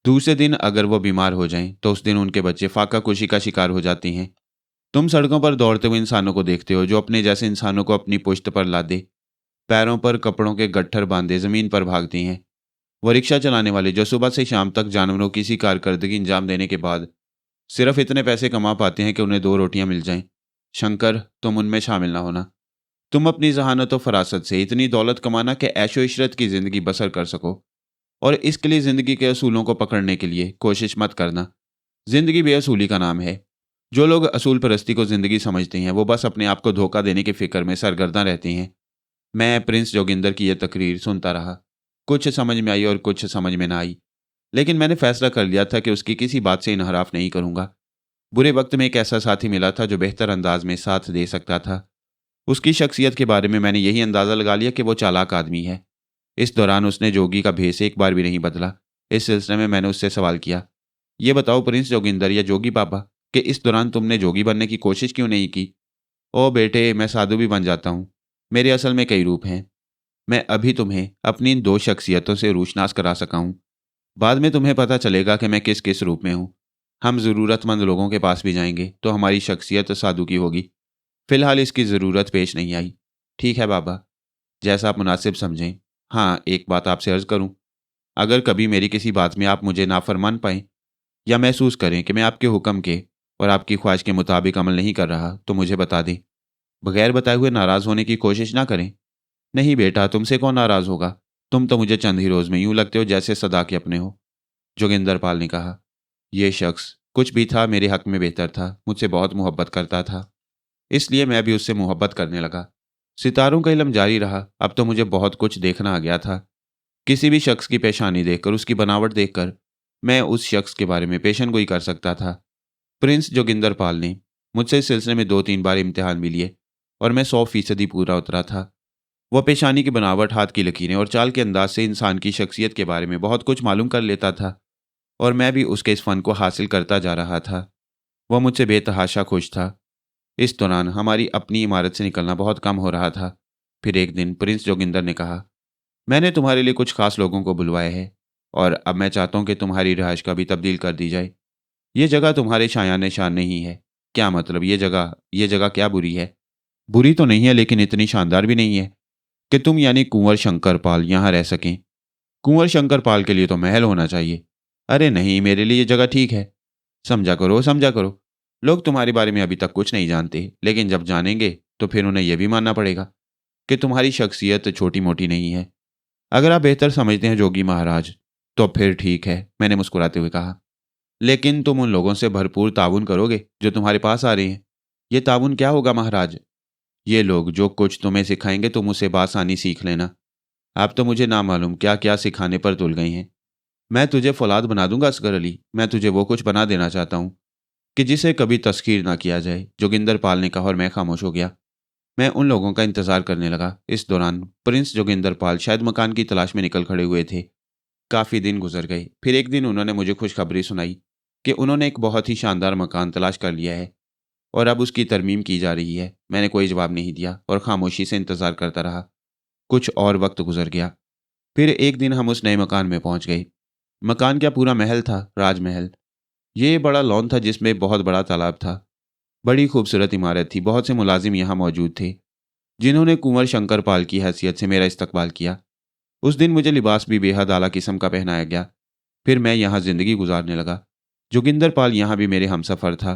दूसरे दिन अगर वो बीमार हो जाएं तो उस दिन उनके बच्चे फाका कुशी का शिकार हो जाती हैं। तुम सड़कों पर दौड़ते हुए इंसानों को देखते हो जो अपने जैसे इंसानों को अपनी पुश्त पर लादे, पैरों पर कपड़ों के गट्ठर बांधे जमीन पर भागती हैं। वो रिक्शा चलाने वाले जो सुबह से शाम तक जानवरों की सी कारकर्दगी अंजाम देने के बाद सिर्फ इतने पैसे कमा पाते हैं कि उन्हें दो रोटियां मिल जाएं। शंकर, तुम उनमें शामिल ना होना। तुम अपनी जहानत और फरासत से इतनी दौलत कमाना कि ऐशो इशरत की जिंदगी बसर कर सको, और इसके लिए जिंदगी के असूलों को पकड़ने के लिए कोशिश मत करना। जिंदगी बेअसूली का नाम है। जो लोग असूल परस्ती को जिंदगी समझते हैं वो बस अपने आप को धोखा देने की फिक्र में सरगर्दा रहते हैं। मैं प्रिंस जोगिंदर की यह तकरीर सुनता रहा। कुछ समझ में आई और कुछ समझ में ना आई, लेकिन मैंने फैसला कर लिया था कि उसकी किसी बात से इनहराफ नहीं करूंगा। बुरे वक्त में एक ऐसा साथी मिला था जो बेहतर अंदाज में साथ दे सकता था। उसकी शख्सियत के बारे में मैंने यही अंदाज़ा लगा लिया कि वो चालाक आदमी है। इस दौरान उसने जोगी का भेष एक बार भी नहीं बदला। इस सिलसिले में मैंने उससे सवाल किया, ये बताओ प्रिंस जोगिंदर या जोगी बाबा, कि इस दौरान तुमने जोगी बनने की कोशिश क्यों नहीं की? ओ बेटे, मैं साधु भी बन जाता हूँ। मेरे असल में कई रूप हैं। मैं अभी तुम्हें अपनी इन दो शख्सियतों से रूशनास करा सका हूँ। बाद में तुम्हें पता चलेगा कि मैं किस किस रूप में हूँ। हम ज़रूरतमंद लोगों के पास भी जाएंगे तो हमारी शख्सियत साधु की होगी। फिलहाल इसकी ज़रूरत पेश नहीं आई। ठीक है बाबा, जैसा आप मुनासिब समझें। हाँ, एक बात आपसे अर्ज़ करूं, अगर कभी मेरी किसी बात में आप मुझे नाफरमान पाएं या महसूस करें कि मैं आपके हुक्म के और आपकी ख्वाहिश के मुताबिक अमल नहीं कर रहा तो मुझे बता दें। बगैर बताए हुए नाराज़ होने की कोशिश ना करें। नहीं बेटा, तुमसे कौन नाराज़ होगा? तुम तो मुझे चंद ही रोज़ में यूं लगते हो जैसे सदा के अपने हो। जोगिंदर पाल ने कहा, यह शख्स कुछ भी था मेरे हक में बेहतर था, मुझसे बहुत मोहब्बत करता था, इसलिए मैं भी उससे मोहब्बत करने लगा। सितारों का इल्म जारी रहा। अब तो मुझे बहुत कुछ देखना आ गया था। किसी भी शख्स की पेशानी देखकर, उसकी बनावट देखकर मैं उस शख्स के बारे में पेशन गोई कर सकता था। प्रिंस जोगिंदर पाल ने मुझसे इस सिलसिले में 2-3 बार इम्तिहान भी लिए, और मैं 100% पूरा उतरा था। वह पेशानी की बनावट, हाथ की लकीरें और चाल के अंदाज से इंसान की शख्सियत के बारे में बहुत कुछ मालूम कर लेता था, और मैं भी उसके इस फ़न को हासिल करता जा रहा था। वह मुझसे बेतहाशा खुश था। इस दौरान हमारी अपनी इमारत से निकलना बहुत कम हो रहा था। फिर एक दिन प्रिंस जोगिंदर ने कहा, मैंने तुम्हारे लिए कुछ खास लोगों को बुलवाया है, और अब मैं चाहता हूं कि तुम्हारी रिहाइश का भी तब्दील कर दी जाए। ये जगह तुम्हारे शायान शान नहीं है। क्या मतलब? ये जगह क्या बुरी है? बुरी तो नहीं है, लेकिन इतनी शानदार भी नहीं है कि तुम यानी कुंवर शंकर पाल यहाँ रह सकें। कुंवर शंकर पाल के लिए तो महल होना चाहिए। अरे नहीं, मेरे लिए ये जगह ठीक है। समझा करो, समझा करो। लोग तुम्हारे बारे में अभी तक कुछ नहीं जानते, लेकिन जब जानेंगे तो फिर उन्हें यह भी मानना पड़ेगा कि तुम्हारी शख्सियत छोटी मोटी नहीं है। अगर आप बेहतर समझते हैं जोगी महाराज, तो फिर ठीक है, मैंने मुस्कुराते हुए कहा। लेकिन तुम उन लोगों से भरपूर ताउन करोगे जो तुम्हारे पास आ रहे हैं। ये ताउन क्या होगा महाराज? ये लोग जो कुछ तुम्हें सिखाएंगे तुम उसे बासानी सीख लेना। आप तो मुझे ना मालूम क्या क्या सिखाने पर तुल गई हैं। मैं तुझे फौलाद बना दूंगा असगर अली। मैं तुझे वो कुछ बना देना चाहता हूँ कि जिसे कभी तस्खीर ना किया जाए। जोगिंदर पाल ने कहा, और मैं खामोश हो गया। मैं उन लोगों का इंतजार करने लगा। इस दौरान प्रिंस जोगिंदर पाल शायद मकान की तलाश में निकल खड़े हुए थे। काफ़ी दिन गुजर गए। फिर एक दिन उन्होंने मुझे खुशखबरी सुनाई कि उन्होंने एक बहुत ही शानदार मकान तलाश कर लिया है, और अब उसकी तरमीम की जा रही है। मैंने कोई जवाब नहीं दिया और खामोशी से इंतजार करता रहा। कुछ और वक्त गुजर गया। फिर एक दिन हम उस नए मकान में पहुंच गए। मकान क्या, पूरा महल था, राजमहल। ये बड़ा लॉन था जिसमें बहुत बड़ा तालाब था। बड़ी खूबसूरत इमारत थी। बहुत से मुलाजिम यहाँ मौजूद थे जिन्होंने कुंवर शंकर पाल की हैसियत से मेरा इस्तकबाल किया। उस दिन मुझे लिबास भी बेहद आला किस्म का पहनाया गया। फिर मैं यहाँ जिंदगी गुजारने लगा। जोगिंदर पाल यहाँ भी मेरे हमसफर था।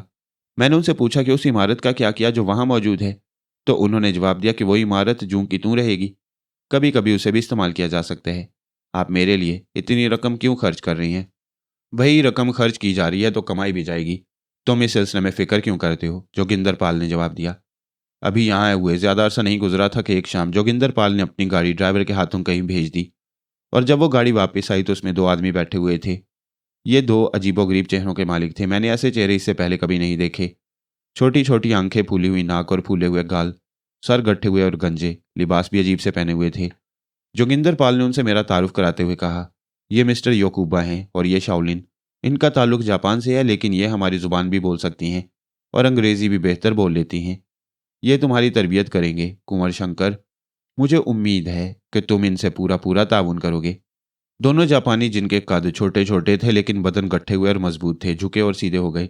मैंने उनसे पूछा कि उस इमारत का क्या किया जो वहाँ मौजूद है। तो उन्होंने जवाब दिया कि वो इमारत जूं की तूं रहेगी, कभी कभी उसे भी इस्तेमाल किया जा सकता है। आप मेरे लिए इतनी रकम क्यों खर्च कर रही हैं? वही रकम खर्च की जा रही है तो कमाई भी जाएगी। तुम इस सिलसिले में फिक्र क्यों करते हो? जोगिंदर पाल ने जवाब दिया। अभी यहाँ आए हुए ज्यादा अरसा नहीं गुजरा था कि एक शाम जोगिंदर पाल ने अपनी गाड़ी ड्राइवर के हाथों कहीं भेज दी, और जब वो गाड़ी वापस आई तो उसमें दो आदमी बैठे हुए थे। ये दो अजीबोगरीब चेहरों के मालिक थे। मैंने ऐसे चेहरे इससे पहले कभी नहीं देखे। छोटी छोटी आंखें, फूली हुई नाक और फूले हुए गाल, सर गट्ठे हुए और गंजे, लिबास भी अजीब से पहने हुए थे। जोगिंदर पाल ने उनसे मेरा तारुफ कराते हुए कहा, ये मिस्टर योकूबा हैं और ये शाओलिन। इनका ताल्लुक जापान से है, लेकिन ये हमारी जुबान भी बोल सकती हैं और अंग्रेजी भी बेहतर बोल लेती हैं। ये तुम्हारी तरबियत करेंगे कुंवर शंकर। मुझे उम्मीद है कि तुम इनसे पूरा पूरा ताउन करोगे। दोनों जापानी, जिनके कद छोटे छोटे थे लेकिन बदन गट्ठे हुए और मजबूत थे, झुके और सीधे हो गए।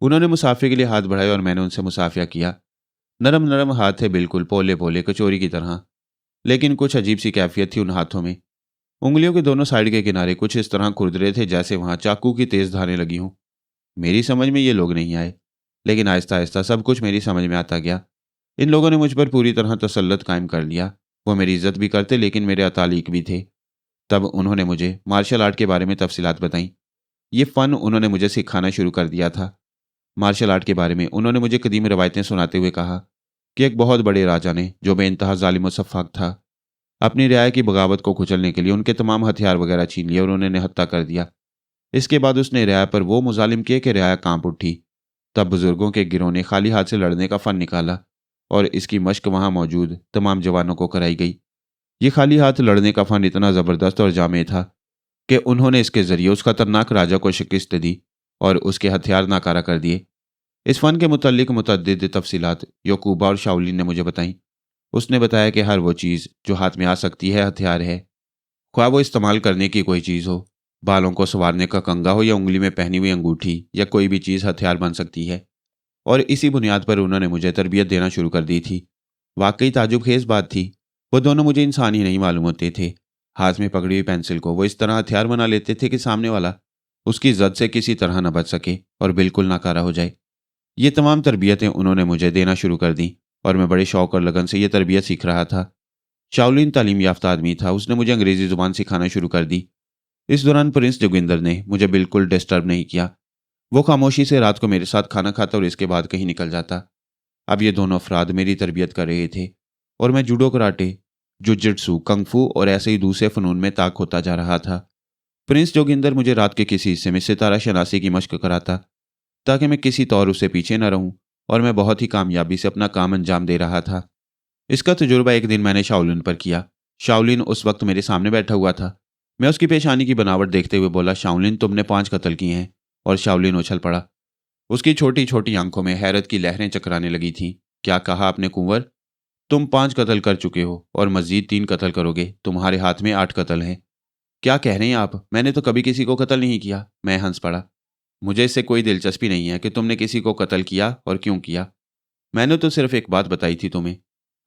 उन्होंने मुसाफे के लिए हाथ बढ़ाए और मैंने उनसे मुसाफिया किया। नरम नरम हाथ थे, बिल्कुल पोले पोले, कचोरी की तरह। लेकिन कुछ अजीब सी कैफियत थी उन हाथों में। उंगलियों के दोनों साइड के किनारे कुछ इस तरह खुरदरे थे जैसे वहां चाकू की तेज धारें लगी हों। मेरी समझ में ये लोग नहीं आए, लेकिन आहिस्ता आहिस्ता सब कुछ मेरी समझ में आता गया। इन लोगों ने मुझ पर पूरी तरह तसल्लुत कायम कर लिया। वो मेरी इज्जत भी करते लेकिन मेरे अतालिक भी थे। तब उन्होंने मुझे मार्शल आर्ट के बारे में तफसीलात बताई। ये फ़न उन्होंने मुझे सिखाना शुरू कर दिया था। मार्शल आर्ट के बारे में उन्होंने मुझे कदीम रवायतें सुनाते हुए कहा कि एक बहुत बड़े राजा ने, जो बेइंतहा जालिम और सफाक था, अपनी रियाया की बगावत को कुचलने के लिए उनके तमाम हथियार वगैरह छीन लिए और उन्हें निहत्था कर दिया। इसके बाद उसने रियाया पर वो मुजालिम किए कि रियाया कांप उठी। तब बुजुर्गों के गिरोह ने खाली हाथ से लड़ने का फ़न निकाला और इसकी मश्क वहां मौजूद तमाम जवानों को कराई गई। ये खाली हाथ लड़ने का फ़न इतना ज़बरदस्त और जामे था कि उन्होंने इसके ज़रिए उस खतरनाक राजा को शिकस्त दी और उसके हथियार नाकारा कर दिए। इस फ़न के मुतल्लिक मुतअद्दिद तफसीलात याकूबा और शाओलिन ने मुझे बताई। उसने बताया कि हर वो चीज़ जो हाथ में आ सकती है हथियार है, ख्वाह वो इस्तेमाल करने की कोई चीज़ हो, बालों को संवारने का कंघा हो या उंगली में पहनी हुई अंगूठी, या कोई भी चीज़ हथियार बन सकती है। और इसी बुनियाद पर उन्होंने मुझे तरबियत देना शुरू कर दी थी। वाकई ताजुब खेज बात थी। वो दोनों मुझे इंसान ही नहीं मालूम होते थे। हाथ में पकड़ी हुई पेंसिल को वो इस तरह हथियार बना लेते थे कि सामने वाला उसकी जद से किसी तरह न बच सके और बिल्कुल नाकारा हो जाए। ये तमाम तरबियतें उन्होंने मुझे देना शुरू कर दी और मैं बड़े शौक और लगन से ये तरबियत सीख रहा था। शाओलिन तालीम याफ्ता आदमी था। उसने मुझे अंग्रेजी ज़ुबान सिखाना शुरू कर दी। इस दौरान प्रिंस जोगिंदर ने मुझे बिल्कुल डिस्टर्ब नहीं किया। वो खामोशी से रात को मेरे साथ खाना खाता और इसके बाद कहीं निकल जाता। अब ये दोनों अफराद मेरी तरबियत कर रहे थे और मैं जूडो, कराटे, जुजित्सु, कंगफू और ऐसे ही दूसरे फ़नून में ताक होता जा रहा था। प्रिंस जोगिंदर मुझे रात के किसी हिस्से में सितारा शनासी की मशक कराता ताकि मैं किसी तौर उससे पीछे न रहूं, और मैं बहुत ही कामयाबी से अपना काम अंजाम दे रहा था। इसका तजुर्बा एक दिन मैंने शाओलिन पर किया। शाओलिन उस वक्त मेरे सामने बैठा हुआ था। मैं उसकी पेशानी की बनावट देखते हुए बोला, शाओलिन, तुमने 5 कत्ल किए हैं। और शाओलिन उछल पड़ा। उसकी छोटी छोटी आंखों में हैरत की लहरें चकराने लगी थीं। क्या कहा आपने कुंवर? तुम 5 कत्ल कर चुके हो और मजीद 3 कत्ल करोगे। तुम्हारे हाथ में 8 कत्ल हैं। क्या कह रहे हैं आप? मैंने तो कभी किसी को कत्ल नहीं किया। मैं हंस पड़ा। मुझे इससे कोई दिलचस्पी नहीं है कि तुमने किसी को कत्ल किया और क्यों किया। मैंने तो सिर्फ एक बात बताई थी तुम्हें।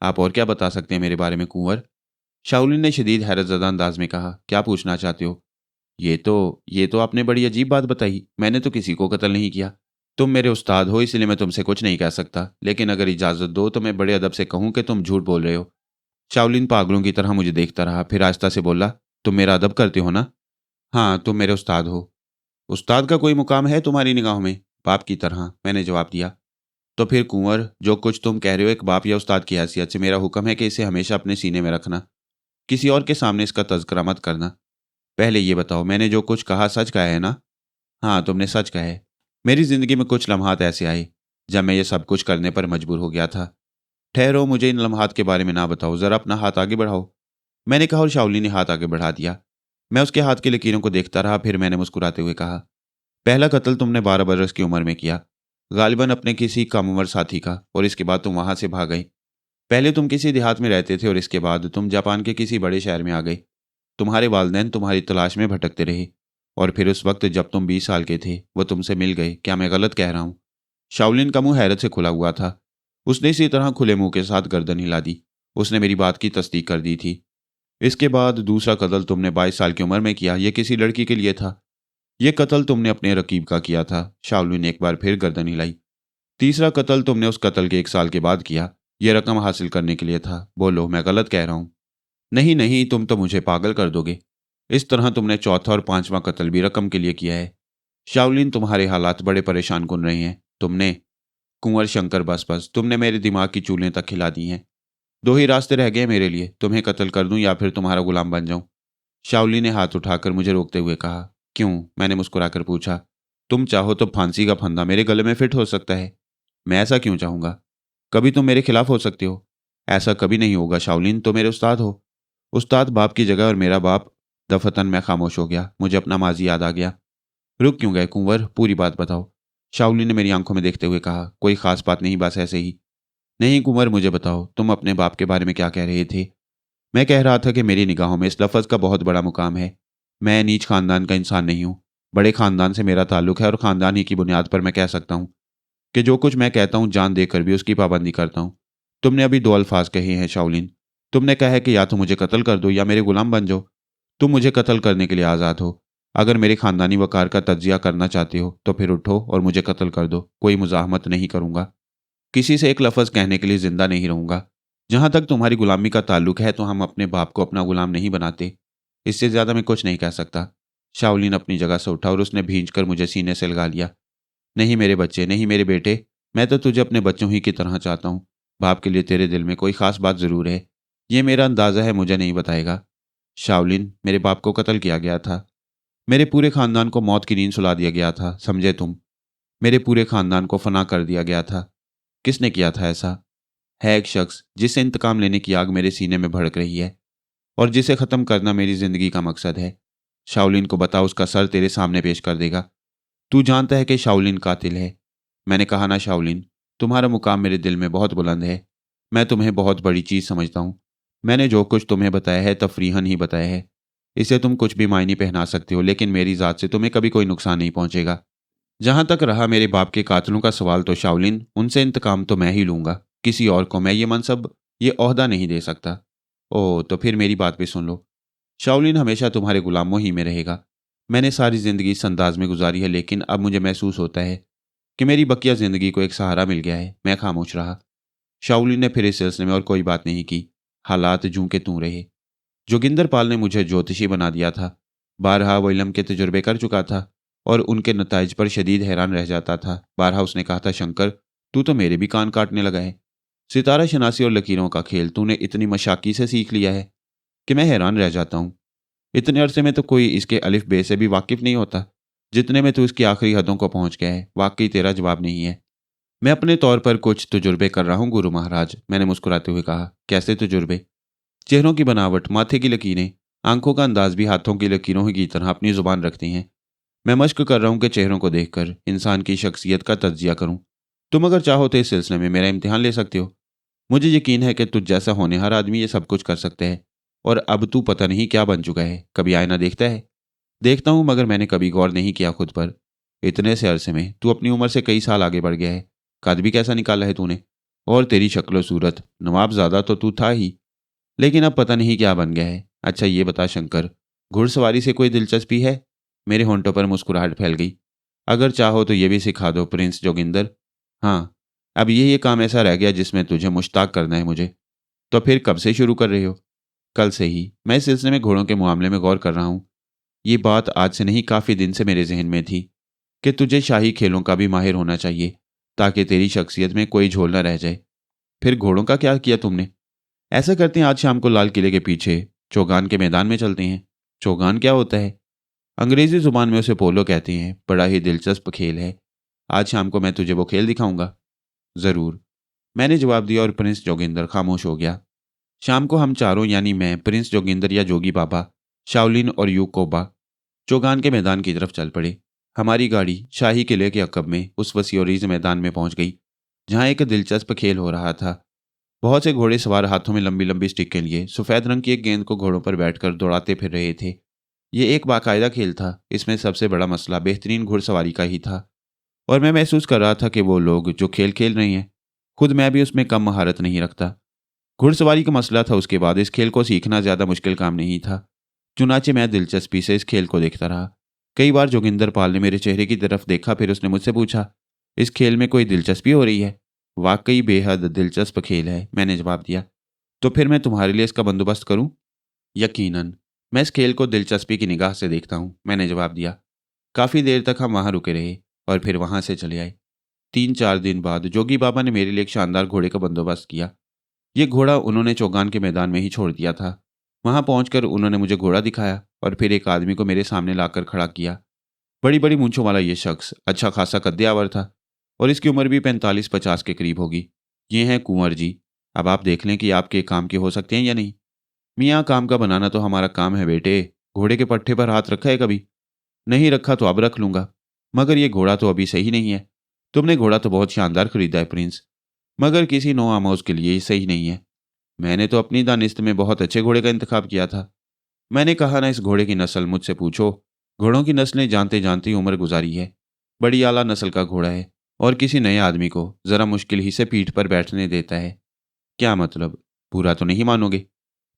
आप और क्या बता सकते हैं मेरे बारे में कुंवर? शाओलिन ने शदीद हैरतज़दा अंदाज में कहा। क्या पूछना चाहते हो? ये तो आपने बड़ी अजीब बात बताई। मैंने तो किसी को कत्ल नहीं किया। तुम मेरे उस्ताद हो इसलिए मैं तुमसे कुछ नहीं कह सकता, लेकिन अगर इजाज़त दो तो मैं बड़े अदब से कहूँ कि तुम झूठ बोल रहे हो। शाओलिन पागलों की तरह मुझे देखता रहा, फिर आहिस्ता से बोला, तुम मेरा अदब करते हो ना? हाँ, तुम मेरे उस्ताद हो। उस्ताद का कोई मुकाम है तुम्हारी निगाहों में? बाप की तरह, मैंने जवाब दिया। तो फिर कुंवर, जो कुछ तुम कह रहे हो एक बाप या उस्ताद की हैसियत से, मेरा हुक्म है कि इसे हमेशा अपने सीने में रखना। किसी और के सामने इसका तज़किरा मत करना। पहले ये बताओ, मैंने जो कुछ कहा सच कहा है ना? हाँ, तुमने सच कहा है। मेरी ज़िंदगी में कुछ लम्हात ऐसे आए जब मैं ये सब कुछ करने पर मजबूर हो गया था। ठहरो, मुझे इन लम्हात के बारे में ना बताओ, ज़रा अपना हाथ आगे बढ़ाओ। मैंने कहा और शाओलिन ने हाथ आगे बढ़ा दिया। मैं उसके हाथ की लकीरों को देखता रहा, फिर मैंने मुस्कुराते हुए कहा, पहला कत्ल तुमने 12 बरस की उम्र में किया, गालिबन अपने किसी कम उम्र साथी का, और इसके बाद तुम वहां से भाग गए। पहले तुम किसी देहात में रहते थे और इसके बाद तुम जापान के किसी बड़े शहर में आ गए। तुम्हारे वालिदैन तुम्हारी तलाश में भटकते रहे और फिर उस वक्त जब तुम 20 साल के थे वो तुमसे मिल गए। क्या मैं गलत कह रहा हूँ? शाओलिन का मुंह हैरत से खुला हुआ था। उसने इसी तरह खुले मुंह के साथ गर्दन हिला दी। उसने मेरी बात की तस्दीक कर दी थी। इसके बाद दूसरा कत्ल तुमने 22 साल की उम्र में किया। यह किसी लड़की के लिए था। यह कत्ल तुमने अपने रकीब का किया था। शाओलिन ने एक बार फिर गर्दन हिलाई। तीसरा कत्ल तुमने उस कत्ल के 1 साल के बाद किया। यह रकम हासिल करने के लिए था। बोलो, मैं गलत कह रहा हूं? नहीं नहीं, तुम तो मुझे पागल कर दोगे। इस तरह तुमने चौथा और पांचवा कत्ल भी रकम के लिए किया है। शाओलिन, तुम्हारे हालात बड़े परेशान कुन रहे हैं। तुमने कुंवर शंकर, बस बस, तुमने मेरे दिमाग की चूलें तक खिला दी हैं। दो ही रास्ते रह गए मेरे लिए, तुम्हें कत्ल कर दूं या फिर तुम्हारा गुलाम बन जाऊं। शाओलिन ने हाथ उठाकर मुझे रोकते हुए कहा। क्यों? मैंने मुस्कुराकर पूछा। तुम चाहो तो फांसी का फंदा मेरे गले में फिट हो सकता है। मैं ऐसा क्यों चाहूंगा? कभी तुम मेरे खिलाफ हो सकते हो। ऐसा कभी नहीं होगा शाओलिन, तो मेरे उस्ताद हो। उस्ताद बाप की जगह और मेरा बाप। दफतन मैं खामोश हो गया। मुझे अपना माजी याद आ गया। रुक क्यों गए कुंवर? पूरी बात बताओ। शाओलिन ने मेरी आंखों में देखते हुए कहा। कोई खास बात नहीं, बस ऐसे ही। नहीं कुंवर, मुझे बताओ, तुम अपने बाप के बारे में क्या कह रहे थे? मैं कह रहा था कि मेरी निगाहों में इस लफ्ज़ का बहुत बड़ा मुकाम है। मैं नीच खानदान का इंसान नहीं हूँ। बड़े खानदान से मेरा ताल्लुक है और खानदान ही की बुनियाद पर मैं कह सकता हूँ कि जो कुछ मैं कहता हूँ जान देकर भी उसकी पाबंदी करता हूँ। तुमने अभी 2 अल्फाज कहे हैं शाओलिन। तुमने कहा है कि या तो मुझे कत्ल कर दो या मेरे गुलाम बन जाओ। तुम मुझे कत्ल करने के लिए आज़ाद हो। अगर मेरे खानदानी वकार का तज्जिया करना चाहते हो तो फिर उठो और मुझे कत्ल कर दो। कोई मुज़ाहमत नहीं करूँगा। किसी से एक लफ्ज़ कहने के लिए जिंदा नहीं रहूँगा। जहाँ तक तुम्हारी गुलामी का ताल्लुक है तो हम अपने बाप को अपना गुलाम नहीं बनाते। इससे ज़्यादा मैं कुछ नहीं कह सकता। शाओलिन अपनी जगह से उठा और उसने भींच कर मुझे सीने से लगा लिया। नहीं मेरे बच्चे, नहीं मेरे बेटे, मैं तो तुझे अपने बच्चों ही की तरह चाहता हूँ। बाप के लिए तेरे दिल में कोई खास बात ज़रूर है। ये मेरा अंदाज़ा है, मुझे नहीं बताएगा। शाओलिन, मेरे बाप को कत्ल किया गया था। मेरे पूरे खानदान को मौत की नींद सुला दिया गया था, समझे तुम? मेरे पूरे खानदान को फना कर दिया गया था। किसने किया था ऐसा? है एक शख्स जिससे इंतकाम लेने की आग मेरे सीने में भड़क रही है और जिसे ख़त्म करना मेरी ज़िंदगी का मकसद है। शाओलिन को बता, उसका सर तेरे सामने पेश कर देगा। तू जानता है कि शाओलिन कातिल है। मैंने कहा ना शाओलिन, तुम्हारा मुकाम मेरे दिल में बहुत बुलंद है। मैं तुम्हें बहुत बड़ी चीज़ समझता हूँ। मैंने जो कुछ तुम्हें बताया है तफरीहन ही बताया है। इसे तुम कुछ भी मायने पहना सकते हो, लेकिन मेरी ज़ात से तुम्हें कभी कोई नुकसान नहीं पहुंचेगा। जहां तक रहा मेरे बाप के कातिलों का सवाल, तो शाओलिन, उनसे इंतकाम तो मैं ही लूंगा। किसी और को मैं ये मनसब, ये ओहदा नहीं दे सकता। ओह, तो फिर मेरी बात भी सुन लो। शाओलिन हमेशा तुम्हारे गुलामों ही में रहेगा। मैंने सारी जिंदगी इस अंदाज में गुजारी है, लेकिन अब मुझे महसूस होता है कि मेरी बकिया जिंदगी को एक सहारा मिल गया है। मैं खामोश रहा। शाओलिन ने फिर इस सिलसिले में और कोई बात नहीं की। हालात जूं के तूं रहे। जोगिंदर पाल ने मुझे ज्योतिषी बना दिया था। बारहा वो इल्म के तजुर्बे कर चुका था और उनके नताइज पर शदीद हैरान रह जाता था। बारहा उसने कहा था, शंकर, तू तो मेरे भी कान काटने लगा है। सितारा शनासी और लकीरों का खेल तूने इतनी मशाकी से सीख लिया है कि मैं हैरान रह जाता हूँ। इतने अरसे में तो कोई इसके अलिफ बे से भी वाकिफ नहीं होता जितने में तू इसकी आखिरी हदों को पहुंच गया है। वाकई तेरा जवाब नहीं है। मैं अपने तौर पर कुछ तजुर्बे कर रहा हूँ गुरु महाराज, मैंने मुस्कुराते हुए कहा। कैसे तजुर्बे? चेहरों की बनावट, माथे की लकीरें, आंखों का अंदाज भी हाथों की लकीरों की तरह अपनी जुबान रखती हैं। मैं मश्क कर रहा हूं कि चेहरों को देखकर इंसान की शख्सियत का तज्जिया करूं। तुम अगर चाहो तो इस सिलसिले में मेरा इम्तिहान ले सकते हो। मुझे यकीन है कि तुझ जैसा होनहार आदमी ये सब कुछ कर सकता है। और अब तू पता नहीं क्या बन चुका है। कभी आईना देखता है? देखता हूं, मगर मैंने कभी गौर नहीं किया खुद पर। इतने से अरसे में तू अपनी उम्र से कई साल आगे बढ़ गया है। कद भी कैसा निकाला है तूने। और तेरी शक्ल सूरत, नवाबजादा तो तू था ही, लेकिन अब पता नहीं क्या बन गया है। अच्छा ये बता शंकर, घुड़सवारी से कोई दिलचस्पी है? मेरे होंठों पर मुस्कुराहट फैल गई। अगर चाहो तो ये भी सिखा दो प्रिंस जोगिंदर। हाँ, अब ये काम ऐसा रह गया जिसमें तुझे मुश्ताक करना है मुझे। तो फिर कब से शुरू कर रहे हो? कल से ही। मैं इस सिलसिले में घोड़ों के मामले में गौर कर रहा हूँ। ये बात आज से नहीं, काफ़ी दिन से मेरे जहन में थी कि तुझे शाही खेलों का भी माहिर होना चाहिए ताकि तेरी शख्सियत में कोई झोल न रह जाए। फिर घोड़ों का क्या किया तुमने? ऐसा करते हैं, आज शाम को लाल किले के पीछे चौगान के मैदान में चलते हैं। चौगान क्या होता है? अंग्रेजी जुबान में उसे पोलो कहते हैं। बड़ा ही दिलचस्प खेल है। आज शाम को मैं तुझे वो खेल दिखाऊंगा। जरूर, मैंने जवाब दिया और प्रिंस जोगिंदर खामोश हो गया। शाम को हम चारों, यानी मैं, प्रिंस जोगिंदर या जोगी बाबा, शाओलिन और यूकोबा, चौगान के मैदान की तरफ चल पड़े। हमारी गाड़ी शाही किले के अकब में उस वसीअरीज मैदान में पहुंच गई जहां एक दिलचस्प खेल हो रहा था। बहुत से घोड़े सवार हाथों में लंबी लंबी स्टिकें लिए सफ़ेद रंग की एक गेंद को घोड़ों पर बैठकर दौड़ाते फिर रहे थे। ये एक बाकायदा खेल था। इसमें सबसे बड़ा मसला बेहतरीन घुड़सवारी का ही था। और मैं महसूस कर रहा था कि वो लोग जो खेल खेल रहे हैं, खुद मैं भी उसमें कम महारत नहीं रखता। घुड़सवारी का मसला था, उसके बाद इस खेल को सीखना ज़्यादा मुश्किल काम नहीं था। चुनाचे मैं दिलचस्पी से इस खेल को देखता रहा। कई बार जोगिंदर पाल ने मेरे चेहरे की तरफ देखा, फिर उसने मुझसे पूछा, इस खेल में कोई दिलचस्पी हो रही है? वाकई बेहद दिलचस्प खेल है, मैंने जवाब दिया। तो फिर मैं तुम्हारे लिए इसका बंदोबस्त करूं? यकीनन। मैं इस खेल को दिलचस्पी की निगाह से देखता हूं, मैंने जवाब दिया। काफ़ी देर तक हम वहां रुके रहे और फिर वहां से चले आए। 3-4 दिन बाद जोगी बाबा ने मेरे लिए एक शानदार घोड़े का बंदोबस्त किया। ये घोड़ा उन्होंने चौगान के मैदान में ही छोड़ दिया था। वहां पहुंचकर उन्होंने मुझे घोड़ा दिखाया और फिर एक आदमी को मेरे सामने लाकर खड़ा किया। बड़ी बड़ी मूंछों वाला ये शख्स अच्छा खासा कद्देआवर था और इसकी उम्र भी 45-50 के करीब होगी। ये हैं कुंवर जी। अब आप देख लें कि आपके काम के हो सकते हैं या नहीं। मियाँ, काम का बनाना तो हमारा काम है बेटे। घोड़े के पट्टे पर हाथ रखा है कभी? नहीं रखा तो अब रख लूंगा। मगर ये घोड़ा तो अभी सही नहीं है। तुमने घोड़ा तो बहुत शानदार खरीदा है प्रिंस, मगर किसी नो आमोज के लिए ये सही नहीं है। मैंने तो अपनी दानिस्त में बहुत अच्छे घोड़े का इंतखाब किया था। मैंने कहा ना, इस घोड़े की नस्ल मुझसे पूछो। घोड़ों की नस्लें जानते जानते ही उम्र गुजारी है। बड़ी आला नस्ल का घोड़ा है और किसी नए आदमी को जरा मुश्किल ही से पीठ पर बैठने देता है। क्या मतलब? बुरा तो नहीं मानोगे?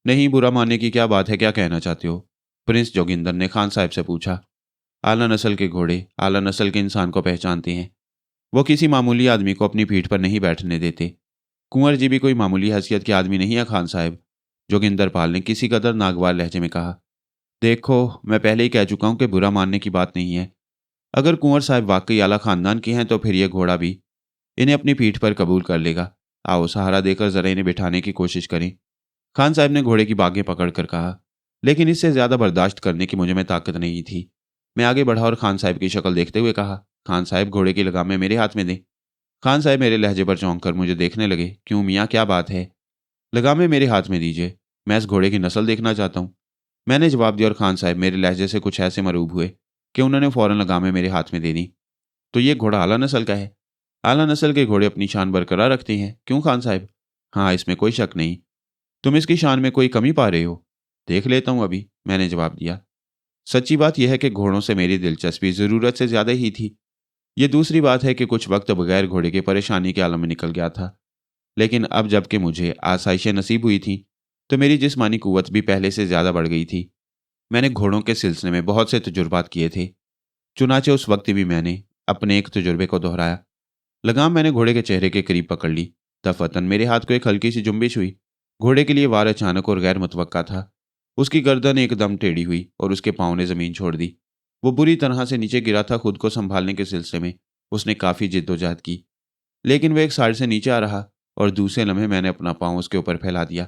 नहीं, बुरा मानने की क्या बात है, क्या कहना चाहते हो? प्रिंस जोगिंदर ने खान साहब से पूछा। आला नस्ल के घोड़े आला नस्ल के इंसान को पहचानते हैं। वो किसी मामूली आदमी को अपनी पीठ पर नहीं बैठने देते। कुंवर जी भी कोई मामूली हैसियत के आदमी नहीं है खान साहब, जोगिंदर पाल ने किसी कदर नागवार लहजे में कहा। देखो, मैं पहले ही कह चुका हूं कि बुरा मानने की बात नहीं है। अगर कुंवर साहब वाकई आला खानदान के हैं तो फिर यह घोड़ा भी इन्हें अपनी पीठ पर कबूल कर लेगा। आओ, सहारा देकर जरा इन्हें बिठाने की कोशिश करें। खान साहब ने घोड़े की बागें पकड़कर कहा। लेकिन इससे ज्यादा बर्दाश्त करने की मुझे में ताकत नहीं थी। मैं आगे बढ़ा और खान साहब की शक्ल देखते हुए कहा, खान साहब, घोड़े की लगामें मेरे हाथ में दें। खान साहब मेरे लहजे पर चौंक कर मुझे देखने लगे। क्यों मियाँ, क्या बात है? लगामें मेरे हाथ में दीजिए। मैं इस घोड़े की नस्ल देखना चाहता हूँ, मैंने जवाब दिया और खान साहब मेरे लहजे से कुछ ऐसे मरूब हुए कि उन्होंने फौरन लगामें मेरे हाथ में दे दी। तो ये घोड़ा आला नस्ल का है? आला नस्ल के घोड़े अपनी शान बरकरार रखते हैं, क्यों खान साहब? हाँ, इसमें कोई शक नहीं। तुम इसकी शान में कोई कमी पा रहे हो? देख लेता हूँ अभी, मैंने जवाब दिया। सच्ची बात यह है कि घोड़ों से मेरी दिलचस्पी ज़रूरत से ज़्यादा ही थी। ये दूसरी बात है कि कुछ वक्त बगैर घोड़े के परेशानी के आलम में निकल गया था। लेकिन अब जबकि मुझे आसाइशें नसीब हुई थीं, तो मेरी जिस्मानी कुव्वत भी पहले से ज़्यादा बढ़ गई थी। मैंने घोड़ों के सिलसिले में बहुत से तजुर्बात किए थे। चुनाचे उस वक्त भी मैंने अपने एक तजुर्बे को दोहराया। लगाम मैंने घोड़े के चेहरे के करीब पकड़ ली। दफअतन मेरे हाथ को एक हल्की सी जुम्बिश हुई। घोड़े के लिए वार अचानक और गैर मुतवक्का था। उसकी गर्दन एकदम टेढ़ी हुई और उसके पाँव ने जमीन छोड़ दी। वो बुरी तरह से नीचे गिरा था। खुद को संभालने के सिलसिले में उसने काफ़ी जिद्दोजहद की, लेकिन वह एक साइड से नीचे आ रहा और दूसरे लम्हे मैंने अपना पाँव उसके ऊपर फैला दिया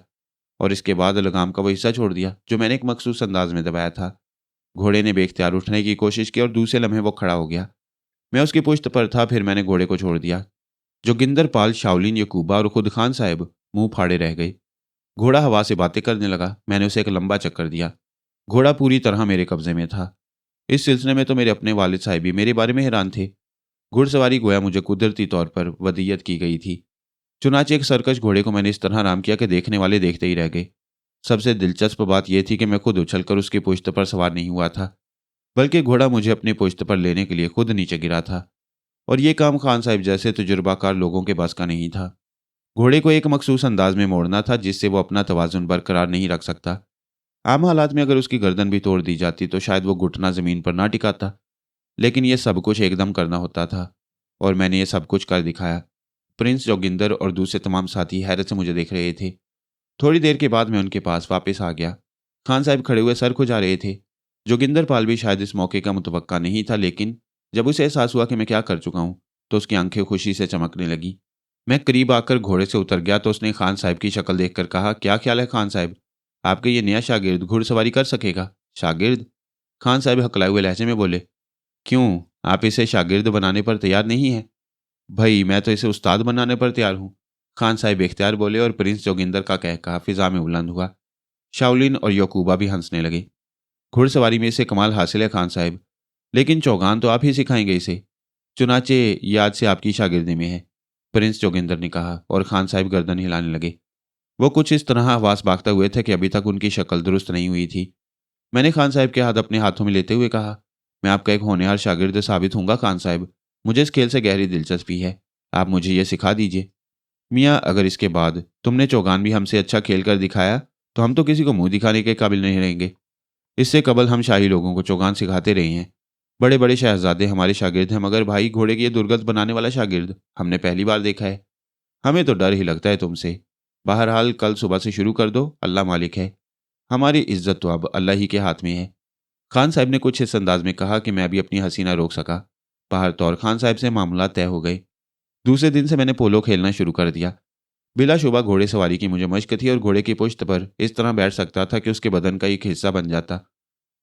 और इसके बाद लगाम का वो हिस्सा छोड़ दिया जो मैंने एक मखसूस अंदाज में दबाया था। घोड़े ने बेख्तियार उठने की कोशिश की और दूसरे लम्हे वो खड़ा हो गया। मैं उसकी पुश्त पर था, फिर मैंने घोड़े को छोड़ दिया। जोगिंदर पाल, शाओलिन यकूबा और खुद खान साहब मुंह फाड़े रह गए। घोड़ा हवा से बातें करने लगा। मैंने उसे एक लंबा चक्कर दिया। घोड़ा पूरी तरह मेरे कब्जे में था। इस सिलसिले में तो मेरे अपने वालिद साहब भी मेरे बारे में हैरान थे। घुड़सवारी गोया मुझे कुदरती तौर पर वदीयत की गई थी। चुनाचे एक सरकश घोड़े को मैंने इस तरह आराम किया कि देखने वाले देखते ही रह गए। सबसे दिलचस्प बात यह थी कि मैं खुद उछलकर उसकी पुश्त पर सवार नहीं हुआ था, बल्कि घोड़ा मुझे अपनी पुश्त पर लेने के लिए खुद नीचे गिरा था। और ये काम खान साहब जैसे तजुर्बाकार लोगों के बस का नहीं था। घोड़े को एक मखसूस अंदाज में मोड़ना था जिससे वो अपना तवाजुन बरकरार नहीं रख सकता। आम हालात में अगर उसकी गर्दन भी तोड़ दी जाती तो शायद वो घुटना जमीन पर ना टिकाता, लेकिन यह सब कुछ एकदम करना होता था और मैंने ये सब कुछ कर दिखाया। प्रिंस, जोगिंदर और दूसरे तमाम साथी हैरत से मुझे देख रहे थे। थोड़ी देर के बाद मैं उनके पास वापस आ गया। खान साहब खड़े हुए सर खुजा रहे थे। जोगिंदर पाल भी शायद इस मौके का मुतवक्का नहीं था, लेकिन जब उसे एहसास हुआ कि मैं क्या कर चुका हूं तो उसकी आंखें खुशी से चमकने लगी। मैं करीब आकर घोड़े से उतर गया तो उसने खान साहब की शक्ल देखकर कहा, क्या ख्याल है खान साहब, आपके ये नया शागिर्द घुड़सवारी कर सकेगा? शागिर्द? खान साहब हकलाए हुए लहजे में बोले। क्यों, आप इसे शागिर्द बनाने पर तैयार नहीं हैं? भाई, मैं तो इसे उस्ताद बनाने पर तैयार हूँ, खान साहब इख्तियार बोले और प्रिंस जोगिंदर का कहकहा फिजा में बुलंद हुआ। शाओलिन और यकूबा भी हंसने लगे। घुड़सवारी में इसे कमाल हासिल है खान साहब, लेकिन चौगान तो आप ही सिखाएंगे इसे। चुनाचे ये आज से आपकी शागिर्दी में है। प्रिंस जोगिंदर ने कहा और खान साहब गर्दन हिलाने लगे। वो कुछ इस तरह आवाज भागते हुए थे कि अभी तक उनकी शक्ल दुरुस्त नहीं हुई थी। मैंने खान साहब के हाथ अपने हाथों में लेते हुए कहा, मैं आपका एक होनहार शागिर्द साबित हूँगा खान साहब। मुझे इस खेल से गहरी दिलचस्पी है। आप मुझे ये सिखा दीजिए। मियाँ, अगर इसके बाद तुमने चौगान भी हमसे अच्छा खेल कर दिखाया तो हम तो किसी को मुंह दिखाने के काबिल नहीं रहेंगे। इससे कबल हम शाही लोगों को चौगान सिखाते रहे हैं। बड़े बड़े शहजादे हमारे शागिर्द हैं, मगर भाई घोड़े की ये दुर्गत बनाने वाला शागिर्द हमने पहली बार देखा है। हमें तो डर ही लगता है तुमसे। बहरहाल कल सुबह से शुरू कर दो, अल्लाह मालिक है। हमारी इज्जत तो अब अल्लाह ही के हाथ में है। खान साहब ने कुछ इस अंदाज में कहा कि मैं भी अपनी हंसी न रोक सका। बाहर तौर खान साहब से मामला तय हो गए। दूसरे दिन से मैंने पोलो खेलना शुरू कर दिया। बिलाशुबा घोड़े सवारी की मुझे मश्क थी और घोड़े की पुश्त पर इस तरह बैठ सकता था कि उसके बदन का एक हिस्सा बन जाता।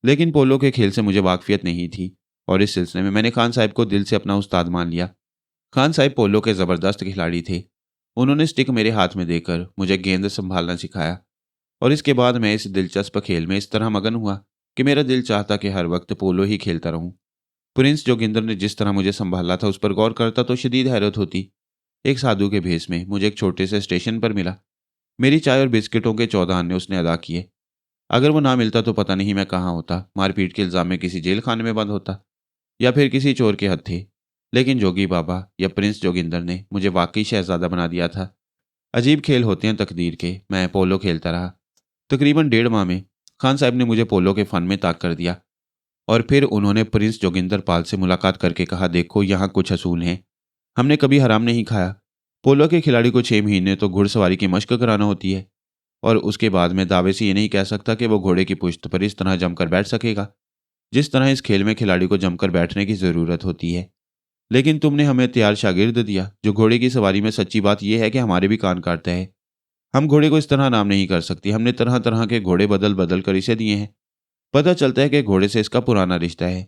लेकिन पोलो के खेल से मुझे वाकफियत नहीं थी और इस सिलसिले में मैंने खान साहब को दिल से अपना उस्ताद मान लिया। खान साहब पोलो के ज़बरदस्त खिलाड़ी थे। उन्होंने स्टिक मेरे हाथ में देकर मुझे गेंद संभालना सिखाया और इसके बाद मैं इस दिलचस्प खेल में इस तरह मगन हुआ कि मेरा दिल चाहता कि हर वक्त पोलो ही खेलता रहूं। प्रिंस जोगिंदर ने जिस तरह मुझे संभाला था उस पर गौर करता तो शदीद हैरत होती। एक साधु के भेष में मुझे एक छोटे से स्टेशन पर मिला। मेरी चाय और बिस्किटों के 14 अन्य उसने अदा किए। अगर वो ना मिलता तो पता नहीं मैं कहाँ होता, मारपीट के इल्जाम में किसी जेल खाने में बंद होता या फिर किसी चोर के हत्थे। लेकिन जोगी बाबा या प्रिंस जोगिंदर ने मुझे वाकई शहजादा बना दिया था। अजीब खेल होते हैं तकदीर के। मैं पोलो खेलता रहा। तकरीबन 1.5 माह में खान साहब ने मुझे पोलो के फन में ताक कर दिया और फिर उन्होंने प्रिंस जोगिंदर पाल से मुलाकात करके कहा, देखो यहाँ कुछ असूल हैं। हमने कभी हराम नहीं खाया। पोलो के खिलाड़ी को 6 महीने तो घुड़सवारी की मश्क कराना होती है और उसके बाद मैं दावे से ये नहीं कह सकता कि वो घोड़े की पुश्त पर इस तरह जमकर बैठ सकेगा जिस तरह इस खेल में खिलाड़ी को जमकर बैठने की ज़रूरत होती है। लेकिन तुमने हमें तैयार शागिर्द दिया जो घोड़े की सवारी में सच्ची बात यह है कि हमारे भी कान काटता है। हम घोड़े को इस तरह नाम नहीं कर सकती। हमने तरह तरह के घोड़े बदल बदल कर इसे दिए हैं। पता चलता है कि घोड़े से इसका पुराना रिश्ता है।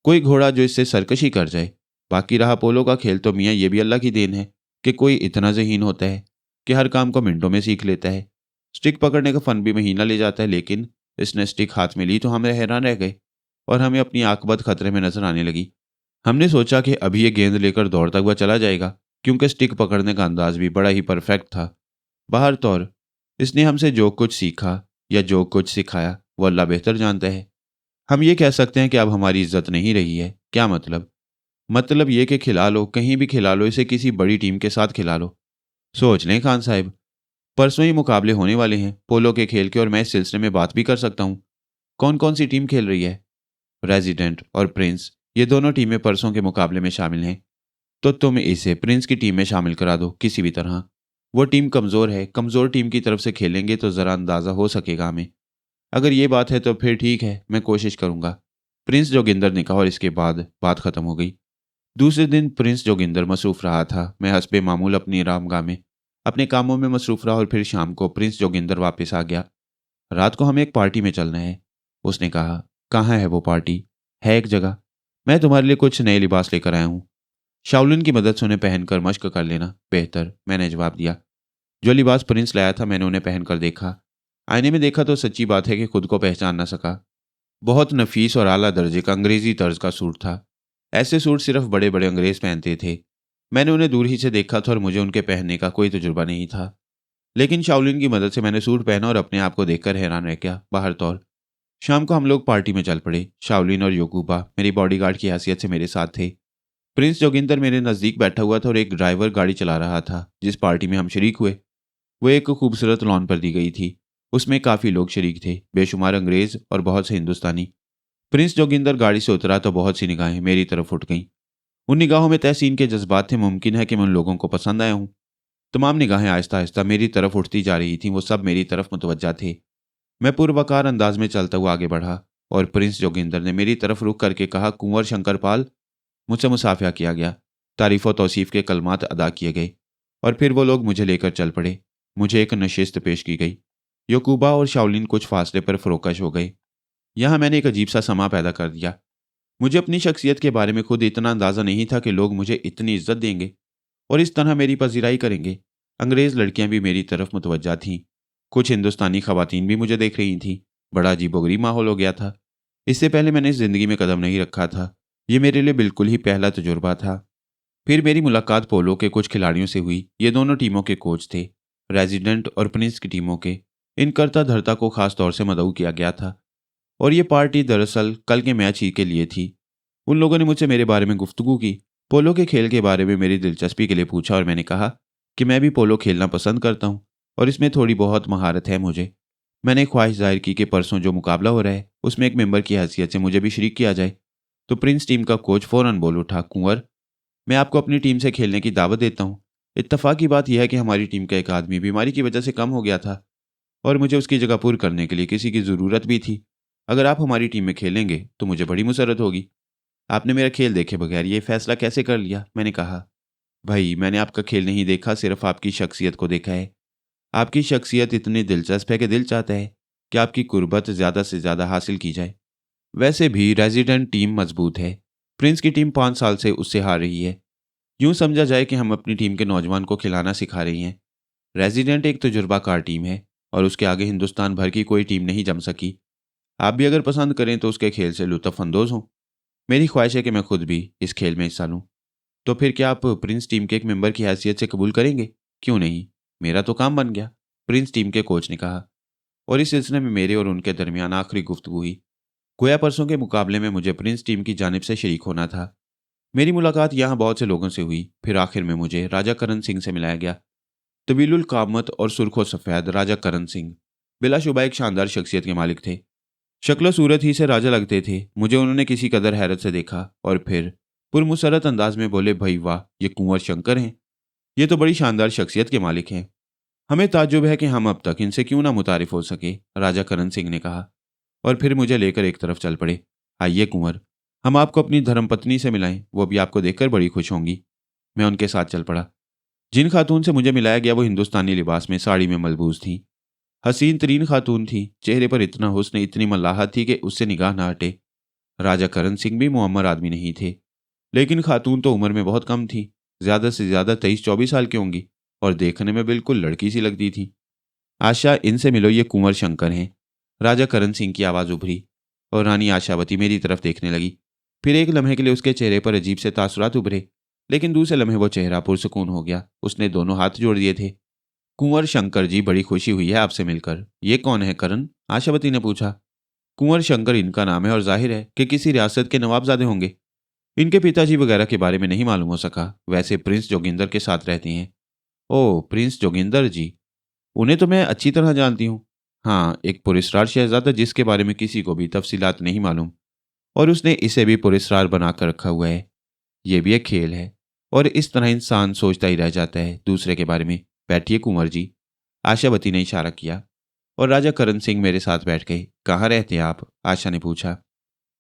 कोई घोड़ा जो इससे सरकशी कर जाए। बाकी रहा पोलो का खेल तो मियाँ ये भी अल्लाह की देन है कि कोई इतना ज़हीन होता है कि हर काम को मिनटों में सीख लेता है। स्टिक पकड़ने का फन भी महीना ले जाता है, लेकिन इसने स्टिक हाथ में ली तो हम हैरान रह गए और हमें अपनी आकबत खतरे में नजर आने लगी। हमने सोचा कि अभी ये गेंद लेकर दौड़ता हुआ चला जाएगा, क्योंकि स्टिक पकड़ने का अंदाज भी बड़ा ही परफेक्ट था। बाहर तौर इसने हमसे जो कुछ सीखा या जो कुछ सिखाया वो अल्लाह बेहतर जानता है। हम ये कह सकते हैं कि अब हमारी इज्जत नहीं रही है। क्या मतलब? मतलब ये कि खिला लो, कहीं भी खिला लो, इसे किसी बड़ी टीम के साथ खिला लो। सोच लें खान साहब, परसों ही मुकाबले होने वाले हैं पोलो के खेल के और मैं इस सिलसिले में बात भी कर सकता हूँ। कौन कौन सी टीम खेल रही है? रेजिडेंट और प्रिंस, ये दोनों टीमें परसों के मुकाबले में शामिल हैं। तो तुम इसे प्रिंस की टीम में शामिल करा दो किसी भी तरह। वो टीम कमज़ोर है। कमज़ोर टीम की तरफ से खेलेंगे तो ज़रा अंदाज़ा हो सकेगा हमें। अगर ये बात है तो फिर ठीक है, मैं कोशिश करूंगा। प्रिंस जोगिंदर ने कहा और इसके बाद बात खत्म हो गई। दूसरे दिन प्रिंस जोगिंदर मसरूफ़ रहा था। मैं हस्बे मामूल अपनी आरामगाह में अपने कामों में मसरूफ़ रहा और फिर शाम को प्रिंस जोगिंदर वापस आ गया। रात को हमें एक पार्टी में चलना है, उसने कहा। कहाँ है वो पार्टी? है एक जगह। मैं तुम्हारे लिए कुछ नए लिबास लेकर आया हूँ। शाओलिन की मदद से उन्हें पहनकर मश्क कर लेना बेहतर, मैंने जवाब दिया। जो लिबास प्रिंस लाया था मैंने उन्हें पहनकर देखा। आईने में देखा तो सच्ची बात है कि खुद को पहचान ना सका। बहुत नफीस और आला दर्जे का अंग्रेजी तर्ज का सूट था। ऐसे सूट सिर्फ बड़े बड़े अंग्रेज पहनते थे। मैंने उन्हें दूर ही से देखा था और मुझे उनके पहनने का कोई तजुर्बा नहीं था। लेकिन शाओलिन की मदद से मैंने सूट पहना और अपने आप को देखकर हैरान रह गया। बाहर तौर शाम को हम लोग पार्टी में चल पड़े। शाओलिन और योकूबा मेरी बॉडीगार्ड की हैसियत से मेरे साथ थे। प्रिंस जोगिंदर मेरे नज़दीक बैठा हुआ था और एक ड्राइवर गाड़ी चला रहा था। जिस पार्टी में हम शरीक हुए वो एक खूबसूरत लॉन पर दी गई थी। उसमें काफ़ी लोग शरीक थे, बेशुमार अंग्रेज और बहुत से हिंदुस्तानी। प्रिंस जोगिंदर गाड़ी से उतरा तो बहुत सी निगाहें मेरी तरफ उठ गईं। उन निगाहों में तहसीन के जज्बात थे। मुमकिन है कि मैं उन लोगों को पसंद आया हूँ। तमाम निगाहें आहिस्ता आहिस्ता मेरी तरफ उठती जा रही थीं। वो सब मेरी तरफ मुतवज्जा थे। मैं पुरवकार अंदाज में चलता हुआ आगे बढ़ा और प्रिंस जोगिंदर ने मेरी तरफ रुख करके कहा, कुंवर शंकरपाल। मुझसे मुसाफिया किया गया। तारीफ़ व तौसीफ़ के कलमात अदा किए गए और फिर वो लोग मुझे लेकर चल पड़े। मुझे एक नशिस्त पेश की गई। योकूबा और शाओलिन कुछ फासले पर फरोकश हो गए। यहाँ मैंने एक अजीब सा समा पैदा कर दिया। मुझे अपनी शख्सियत के बारे में खुद इतना अंदाज़ा नहीं था कि लोग मुझे इतनी इज्जत देंगे और इस तरह मेरी पजीराई करेंगे। अंग्रेज़ लड़कियां भी मेरी तरफ मुतवज्जा थीं। कुछ हिंदुस्तानी खवातीन भी मुझे देख रही थीं। बड़ा अजीबोगरीब माहौल हो गया था। इससे पहले मैंने इस ज़िंदगी में कदम नहीं रखा था। ये मेरे लिए बिल्कुल ही पहला तजुर्बा था। फिर मेरी मुलाकात पोलो के कुछ खिलाड़ियों से हुई। ये दोनों टीमों के कोच थे, रेजिडेंट और प्रिंस की टीमों के। इन करता धरता को खास तौर से मदऊ किया गया था और ये पार्टी दरअसल कल के मैच ही के लिए थी। उन लोगों ने मुझसे मेरे बारे में गुफ्तगू की, पोलो के खेल के बारे में मेरी दिलचस्पी के लिए पूछा और मैंने कहा कि मैं भी पोलो खेलना पसंद करता हूँ और इसमें थोड़ी बहुत महारत है मुझे। मैंने ख्वाहिश जाहिर की कि परसों जो मुकाबला हो रहा है उसमें एक मेंबर की हैसियत से मुझे भी शरीक किया जाए। तो प्रिंस टीम का कोच फौरन बोल उठा, कुंवर, मैं आपको अपनी टीम से खेलने की दावत देता हूँ। इत्तेफाक की बात यह है कि हमारी टीम का एक आदमी बीमारी की वजह से कम हो गया था और मुझे उसकी जगह पूरी करने के लिए किसी की ज़रूरत भी थी। अगर आप हमारी टीम में खेलेंगे तो मुझे बड़ी मुसरत होगी। आपने मेरा खेल देखे बगैर ये फैसला कैसे कर लिया? मैंने कहा, भाई मैंने आपका खेल नहीं देखा, सिर्फ आपकी शख्सियत को देखा है। आपकी शख्सियत इतनी दिलचस्प है कि दिल चाहता है कि आपकी कुर्बत ज़्यादा से ज़्यादा हासिल की जाए। वैसे भी रेजिडेंट टीम मजबूत है। प्रिंस की टीम 5 साल से उससे हार रही है। यूं समझा जाए कि हम अपनी टीम के नौजवान को खिलाना सिखा रही हैं। रेजिडेंट एक तजुर्बाकार टीम है और उसके आगे हिंदुस्तान भर की कोई टीम नहीं जम सकी। आप भी अगर पसंद करें तो उसके खेल से लुत्फ अंदोज हों। मेरी ख्वाहिश है कि मैं खुद भी इस खेल में हिस्सा लूँ। तो फिर क्या आप प्रिंस टीम के एक मेंबर की हैसियत से कबूल करेंगे? क्यों नहीं, मेरा तो काम बन गया, प्रिंस टीम के कोच ने कहा। और इस सिलसिले में मेरे और उनके दरमियान आखिरी गुफ्तगू हुई। गोया परसों के मुकाबले में मुझे प्रिंस टीम की जानिब से शरीक होना था। मेरी मुलाकात यहाँ बहुत से लोगों से हुई। फिर आखिर में मुझे राजा करण सिंह से मिलाया गया। तवीलुल कामत और सुर्खो सफ़ेद राजा करण सिंह बिलाशुबा एक शानदार शख्सियत के मालिक थे। शक्ल सूरत ही से राजा लगते थे। मुझे उन्होंने किसी कदर हैरत से देखा और फिर पुरमुसरत अंदाज में बोले, भाई वाह, ये कुंवर शंकर हैं। ये तो बड़ी शानदार शख्सियत के मालिक हैं। हमें ताज्जुब है कि हम अब तक इनसे क्यों ना मुतारिफ हो सके, राजा करण सिंह ने कहा और फिर मुझे लेकर एक तरफ चल पड़े। आइए कुंवर, हम आपको अपनी धर्मपत्नी से मिलाएं, वो भी आपको देखकर बड़ी खुश होंगी। मैं उनके साथ चल पड़ा। जिन खातून से मुझे मिलाया गया वो हिंदुस्तानी लिबास में साड़ी में मलबूस थीं। हसीन तरीन खातून थी। चेहरे पर इतना हुस्न, इतनी मलाहत थी कि उससे निगाह ना हटे। राजा करण सिंह भी मुअम्मर आदमी नहीं थे, लेकिन खातून तो उम्र में बहुत कम थी। ज़्यादा से ज़्यादा 23-24 साल की होंगी और देखने में बिल्कुल लड़की सी लगती थी। आशा, इनसे मिलो, ये कुंवर शंकर हैं। राजा करण सिंह की आवाज़ उभरी और रानी आशावती मेरी तरफ देखने लगी। फिर एक लम्हे के लिए उसके चेहरे पर अजीब से तासुरात उभरे, लेकिन दूसरे लम्हे वो चेहरा पुरसकून हो गया। उसने दोनों हाथ जोड़ दिए थे। कुंवर शंकर जी, बड़ी खुशी हुई है आपसे मिलकर। ये कौन है करण? आशावती ने पूछा। कुंवर शंकर इनका नाम है और जाहिर है कि किसी रियासत के नवाबजादे होंगे। इनके पिताजी वगैरह के बारे में नहीं मालूम हो सका। वैसे प्रिंस जोगिंदर के साथ रहती हैं। ओह, प्रिंस जोगिंदर जी, उन्हें तो मैं अच्छी तरह जानती हूँ। हाँ, एक पुरस्कार शहजादा जिसके बारे में किसी को भी तफसीलात नहीं मालूम और उसने इसे भी पुरस्कार बना कर रखा हुआ है। ये भी एक खेल है और इस तरह इंसान सोचता ही रह जाता है दूसरे के बारे में। बैठिए कुंवर जी, आशावती ने इशारा किया और राजा करण सिंह मेरे साथ बैठ गए। कहाँ रहते हैं आप? आशा ने पूछा।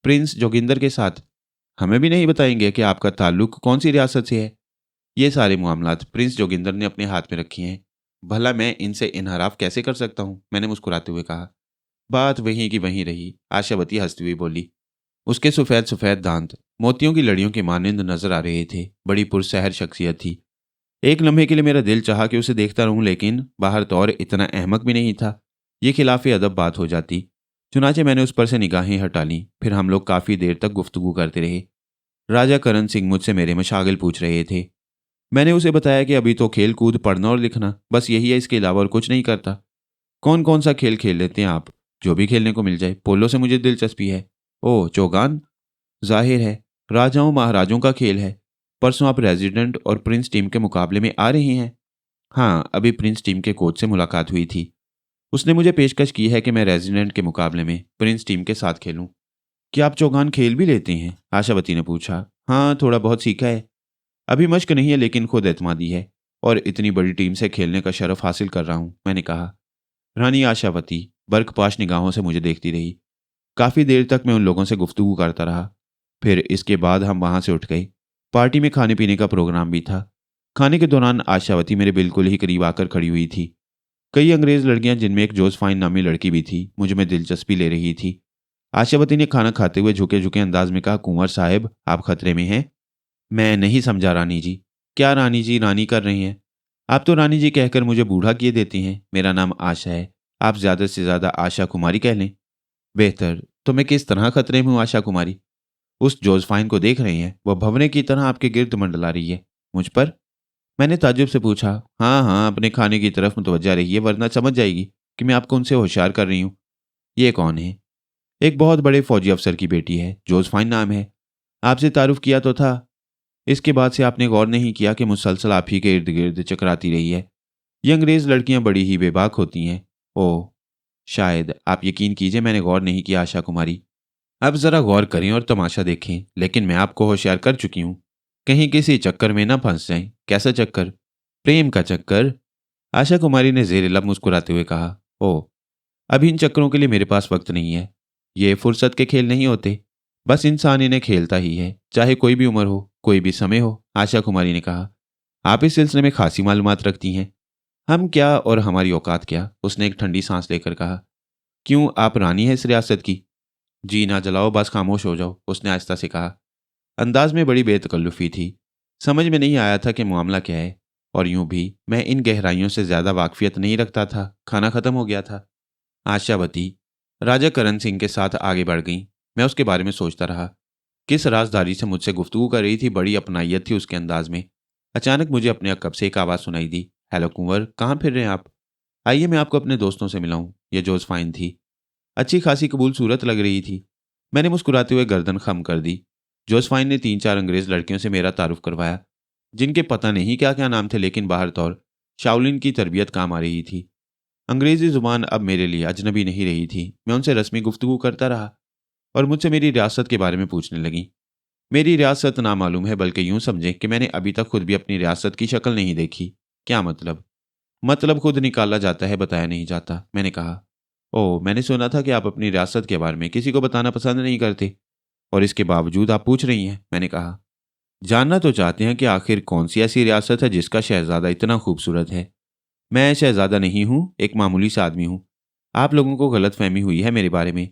प्रिंस जोगिंदर के साथ। हमें भी नहीं बताएंगे कि आपका ताल्लुक कौन सी रियासत से है? ये सारे मामलात प्रिंस जोगिंदर ने अपने हाथ में रखी हैं। भला मैं इनसे इनहराफ कैसे कर सकता हूँ? मैंने मुस्कुराते हुए कहा। बात वहीं की वहीं रही। आशावती हंसती हुई बोली। उसके सफ़ेद सफ़ेद दांत मोतियों की लड़ियों के मानिंद नजर आ रहे थे। बड़ी पुरसहर शख्सियत थी। एक लम्हे के लिए मेरा दिल चाहा कि उसे देखता रहूं, लेकिन बाहर तौर इतना अहमक भी नहीं था। ये खिलाफे अदब बात हो जाती। चुनाचे मैंने उस पर से निगाहें हटा लीं। फिर हम लोग काफ़ी देर तक गुफ्तगू करते रहे। राजा करण सिंह मुझसे मेरे मशागिल पूछ रहे थे। मैंने उसे बताया कि अभी तो खेल कूद, पढ़ना और लिखना बस यही है, इसके अलावा और कुछ नहीं करता। कौन कौन सा खेल खेल लेते हैं आप? जो भी खेलने को मिल जाए। पोलो से मुझे दिलचस्पी है। ओह, चौगान? जाहिर है, राजाओं महाराजों का खेल है। परसों आप रेजिडेंट और प्रिंस टीम के मुकाबले में आ रही हैं? हाँ, अभी प्रिंस टीम के कोच से मुलाकात हुई थी। उसने मुझे पेशकश की है कि मैं रेजिडेंट के मुकाबले में प्रिंस टीम के साथ खेलूं। क्या आप चौगान खेल भी लेते हैं? आशावती ने पूछा। हाँ, थोड़ा बहुत सीखा है। अभी मश्क नहीं है, लेकिन खुद एतमादी है और इतनी बड़ी टीम से खेलने का शरफ हासिल कर रहा हूं, मैंने कहा। रानी आशावती बर्कपाश निगाहों से मुझे देखती रही। काफ़ी देर तक मैं उन लोगों से गुफ्तगू करता रहा। फिर इसके बाद हम वहां से उठ गए। पार्टी में खाने पीने का प्रोग्राम भी था। खाने के दौरान आशावती मेरे बिल्कुल ही करीब आकर खड़ी हुई थी। कई अंग्रेज लड़कियां, जिनमें एक जोसफाइन नामी लड़की भी थी, मुझ में दिलचस्पी ले रही थी। आशावती ने खाना खाते हुए झुके झुके अंदाज में कहा, कुंवर साहब, आप खतरे में हैं। मैं नहीं समझा रानी जी। क्या रानी जी रानी कर रही हैं? आप तो रानी जी कहकर मुझे बूढ़ा किए देती हैं। मेरा नाम आशा है, आप ज़्यादा से ज़्यादा आशा कुमारी कह लें। बेहतर। तो मैं किस तरह खतरे में हूँ आशा कुमारी? उस जोजफाइन को देख रही हैं? वह भंवरे की तरह आपके गिर्द मंडला रही है। मुझ पर? मैंने ताज्जुब से पूछा। हाँ हाँ, अपने खाने की तरफ मुतवज्जा रहिए वरना समझ जाएगी कि मैं आपको उनसे होशियार कर रही हूँ। ये कौन है? एक बहुत बड़े फौजी अफसर की बेटी है, जोज़फाइन नाम है। आपसे तारुफ किया तो था। इसके बाद से आपने गौर नहीं किया कि मुसलसल आप ही के इर्द गिर्द चकराती रही है। ये अंग्रेज़ लड़कियां बड़ी ही बेबाक होती हैं। ओह, शायद आप यकीन कीजिए मैंने गौर नहीं किया आशा कुमारी। अब जरा गौर करें और तमाशा देखें, लेकिन मैं आपको होशियार कर चुकी हूँ। कहीं किसी चक्कर में ना फंस जाएं। कैसा चक्कर? प्रेम का चक्कर। आशा कुमारी ने जेर लब मुस्कुराते हुए कहा। ओह, अभी इन चक्करों के लिए मेरे पास वक्त नहीं है। ये फुर्सत के खेल नहीं होते। बस इंसान इन्हें खेलता ही है, चाहे कोई भी उम्र हो, कोई भी समय हो। आशा कुमारी ने कहा। आप इस सिलसिले में खासी मालूमात रखती हैं। हम क्या और हमारी औकात क्या? उसने एक ठंडी सांस लेकर कहा। क्यों, आप रानी हैं इस रियासत की? जी ना जलाओ, बस खामोश हो जाओ, उसने आहिस्ता से कहा। अंदाज में बड़ी बेतकल्लुफी थी। समझ में नहीं आया था कि मामला क्या है। और यूं भी मैं इन गहराइयों से ज्यादा वाकफियत नहीं रखता था। खाना खत्म हो गया था। आशावती राजा करण सिंह के साथ आगे बढ़ गई। मैं उसके बारे में सोचता रहा। किस राजदारी से मुझसे गुफ्तगू कर रही थी, बड़ी अपनाइयत थी उसके अंदाज में। अचानक मुझे अपने अकब से एक आवाज़ सुनाई दी। हेलो कुंवर, कहाँ फिर रहे हैं आप? आइए मैं आपको अपने दोस्तों से मिलाऊं। ये जोज़फाइन थी। अच्छी खासी कबूल सूरत लग रही थी। मैंने मुस्कुराते हुए गर्दन खम कर दी। जोसफाइन ने 3-4 अंग्रेज लड़कियों से मेरा तारुफ करवाया, जिनके पता नहीं क्या क्या नाम थे, लेकिन बाहर तौर शाओलिन की तरबियत काम आ रही थी। अंग्रेजी जुबान अब मेरे लिए अजनबी नहीं रही थी। मैं उनसे रस्मी गुफ्तगू करता रहा और मुझसे मेरी रियासत के बारे में पूछने लगी। मेरी रियासत नामालूम है, बल्कि यूं समझें कि मैंने अभी तक खुद भी अपनी रियासत की शक्ल नहीं देखी। क्या मतलब? मतलब खुद निकाला जाता है, बताया नहीं जाता, मैंने कहा। ओह, मैंने सुना था कि आप अपनी रियासत के बारे में किसी को बताना पसंद नहीं करते, और इसके बावजूद आप पूछ रही हैं, मैंने कहा। जानना तो चाहते हैं कि आखिर कौन सी ऐसी रियासत है जिसका शहजादा इतना खूबसूरत है। मैं शहजादा नहीं हूँ, एक मामूली सा आदमी हूँ। आप लोगों को गलतफहमी हुई है मेरे बारे में।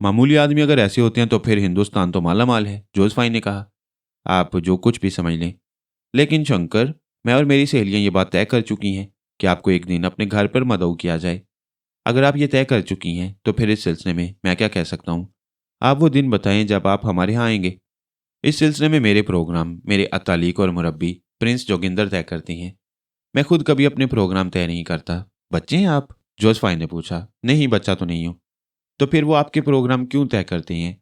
मामूली आदमी अगर ऐसे होते हैं तो फिर हिंदुस्तान तो माला माल है, जोसफाइन ने कहा। आप जो कुछ भी समझ लें, लेकिन शंकर, मैं और मेरी सहेलियां ये बात तय कर चुकी हैं कि आपको एक दिन अपने घर पर मदऊ किया जाए। अगर आप ये तय कर चुकी हैं तो फिर इस सिलसिले में मैं क्या कह सकता हूँ? आप वो दिन बताएं जब आप हमारे यहाँ आएंगे। इस सिलसिले में मेरे प्रोग्राम मेरे अतालिक और मुरब्बी प्रिंस जोगिंदर तय करती हैं। मैं खुद कभी अपने प्रोग्राम तय नहीं करता। बच्चे हैं आप? जोसफाइन ने पूछा। नहीं, बच्चा तो नहीं हूँ। तो फिर वो आपके प्रोग्राम क्यों तय करते हैं?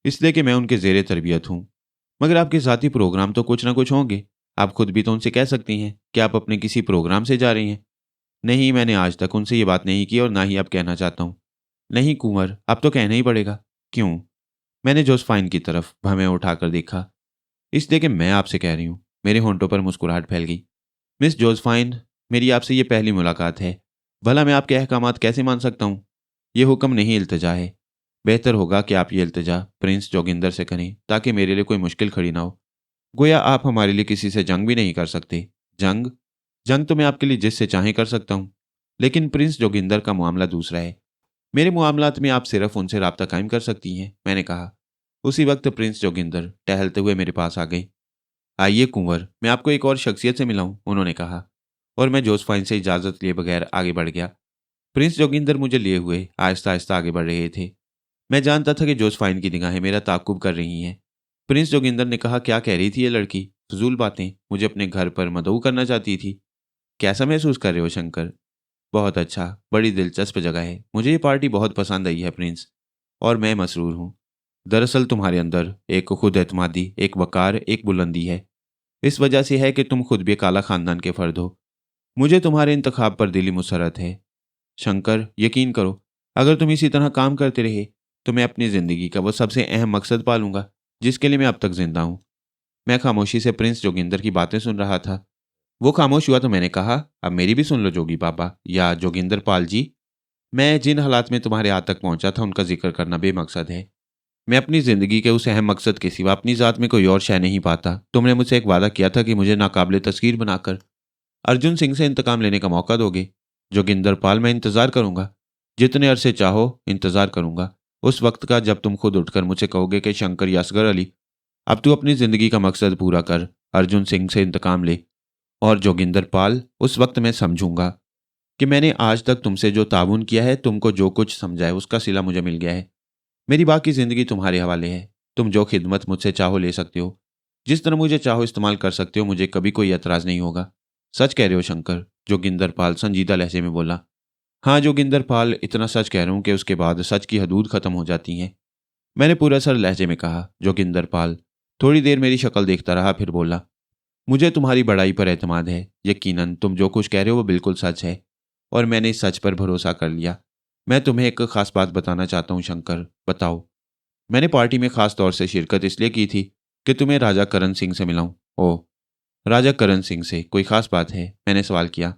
इसलिए कि मैं उनके जेर तरबियत हूँ। मगर आपके साथी प्रोग्राम तो कुछ ना कुछ होंगे। आप खुद भी तो उनसे कह सकती हैं कि आप अपने किसी प्रोग्राम से जा रही हैं। नहीं, मैंने आज तक उनसे ये बात नहीं की और ना ही अब कहना चाहता हूँ। नहीं कुंवर, अब तो कहना ही पड़ेगा। क्यों? मैंने जोसफाइन की तरफ भवें उठाकर देखा। इसलिए कि मैं आपसे कह रही हूँ। मेरे होंठों पर मुस्कुराहट फैल गई। मिस जोसफाइन, मेरी आपसे ये पहली मुलाकात है। भला मैं आपके अहकामात कैसे मान सकता हूँ? ये हुक्म नहीं, इल्तिजा है। बेहतर होगा कि आप ये इल्तिजा प्रिंस जोगिंदर से करें, ताकि मेरे लिए कोई मुश्किल खड़ी ना हो। गोया आप हमारे लिए किसी से जंग भी नहीं कर सकते। जंग? जंग तो मैं आपके लिए जिससे चाहे कर सकता हूँ, लेकिन प्रिंस जोगिंदर का मामला दूसरा है। मेरे मामलात में आप सिर्फ उनसे राब्ता कायम कर सकती हैं, मैंने कहा। उसी वक्त प्रिंस जोगिंदर टहलते हुए मेरे पास आ गए। आइए कुंवर, मैं आपको एक और शख्सियत से मिलाऊं, उन्होंने कहा। और मैं जोसफाइन से इजाज़त लिए बगैर आगे बढ़ गया। प्रिंस जोगिंदर मुझे लिए हुए आहिस्ता आहिस्ता आगे बढ़ रहे थे। मैं जानता था कि जोसफाइन की निगाहें मेरा ताक़ुब कर रही हैं। प्रिंस जोगिंदर ने कहा, क्या कह रही थी ये लड़की? फजूल बातें। मुझे अपने घर पर मदऊ करना चाहती थी। कैसा महसूस कर रहे हो शंकर? बहुत अच्छा, बड़ी दिलचस्प जगह है। मुझे ये पार्टी बहुत पसंद आई है प्रिंस, और मैं मसरूर हूँ। दरअसल तुम्हारे अंदर एक खुद एतमादी, एक वकार, एक बुलंदी है। इस वजह से है कि तुम खुद भी एक आला खानदान के फर्द हो। मुझे तुम्हारे इंतखाब पर दिली मुसरत है। शंकर, यकीन करो, अगर तुम इसी तरह काम करते रहे तो मैं अपनी ज़िंदगी का वो सबसे अहम मकसद पालूंगा जिसके लिए मैं अब तक जिंदा हूँ। मैं खामोशी से प्रिंस जोगिंदर की बातें सुन रहा था। वो खामोश हुआ तो मैंने कहा, अब मेरी भी सुन लो जोगी बाबा, या जोगिंदर पाल जी। मैं जिन हालात में तुम्हारे हाथ तक पहुंचा था उनका जिक्र करना बेमकसद है। मैं अपनी ज़िंदगी के उस अहम मकसद के सिवा अपनी ज़ात में कोई और शय नहीं पाता। तुमने मुझसे एक वादा किया था कि मुझे नाकाबिले तस्कीर बनाकर अर्जुन सिंह से इंतकाम लेने का मौका दोगे। जोगिंदर पाल, मैं इंतज़ार करूंगा। जितने अरसे चाहो इंतज़ार करूंगा। उस वक्त का जब तुम खुद उठकर मुझे कहोगे कि शंकर या असगर अली, अब तू अपनी ज़िंदगी का मकसद पूरा कर, अर्जुन सिंह से इंतकाम ले। और जोगिंदर पाल, उस वक्त मैं समझूंगा कि मैंने आज तक तुमसे जो ताउन किया है, तुमको जो कुछ समझा है, उसका सिला मुझे मिल गया है। मेरी बाकी ज़िंदगी तुम्हारे हवाले है। तुम जो खिदमत मुझसे चाहो ले सकते हो। जिस तरह मुझे चाहो इस्तेमाल कर सकते हो, मुझे कभी कोई एतराज़ नहीं होगा। सच कह रहे हो शंकर? जोगिंदर पाल संजीदा लहजे में बोला। हाँ जोगिंदर पाल, इतना सच कह रहा हूँ कि उसके बाद सच की हदूद खत्म हो जाती हैं, मैंने पूरा सर लहजे में कहा। जोगिंदर पाल थोड़ी देर मेरी शक्ल देखता रहा, फिर बोला, मुझे तुम्हारी बड़ाई पर एतमाद है। यकीनन तुम जो कुछ कह रहे हो वो बिल्कुल सच है और मैंने इस सच पर भरोसा कर लिया। मैं तुम्हें एक खास बात बताना चाहता हूँ शंकर। बताओ। मैंने पार्टी में खास तौर से शिरकत इसलिए की थी कि तुम्हें राजा करण सिंह से मिलाऊं। ओह, राजा करण सिंह से कोई खास बात है? मैंने सवाल किया।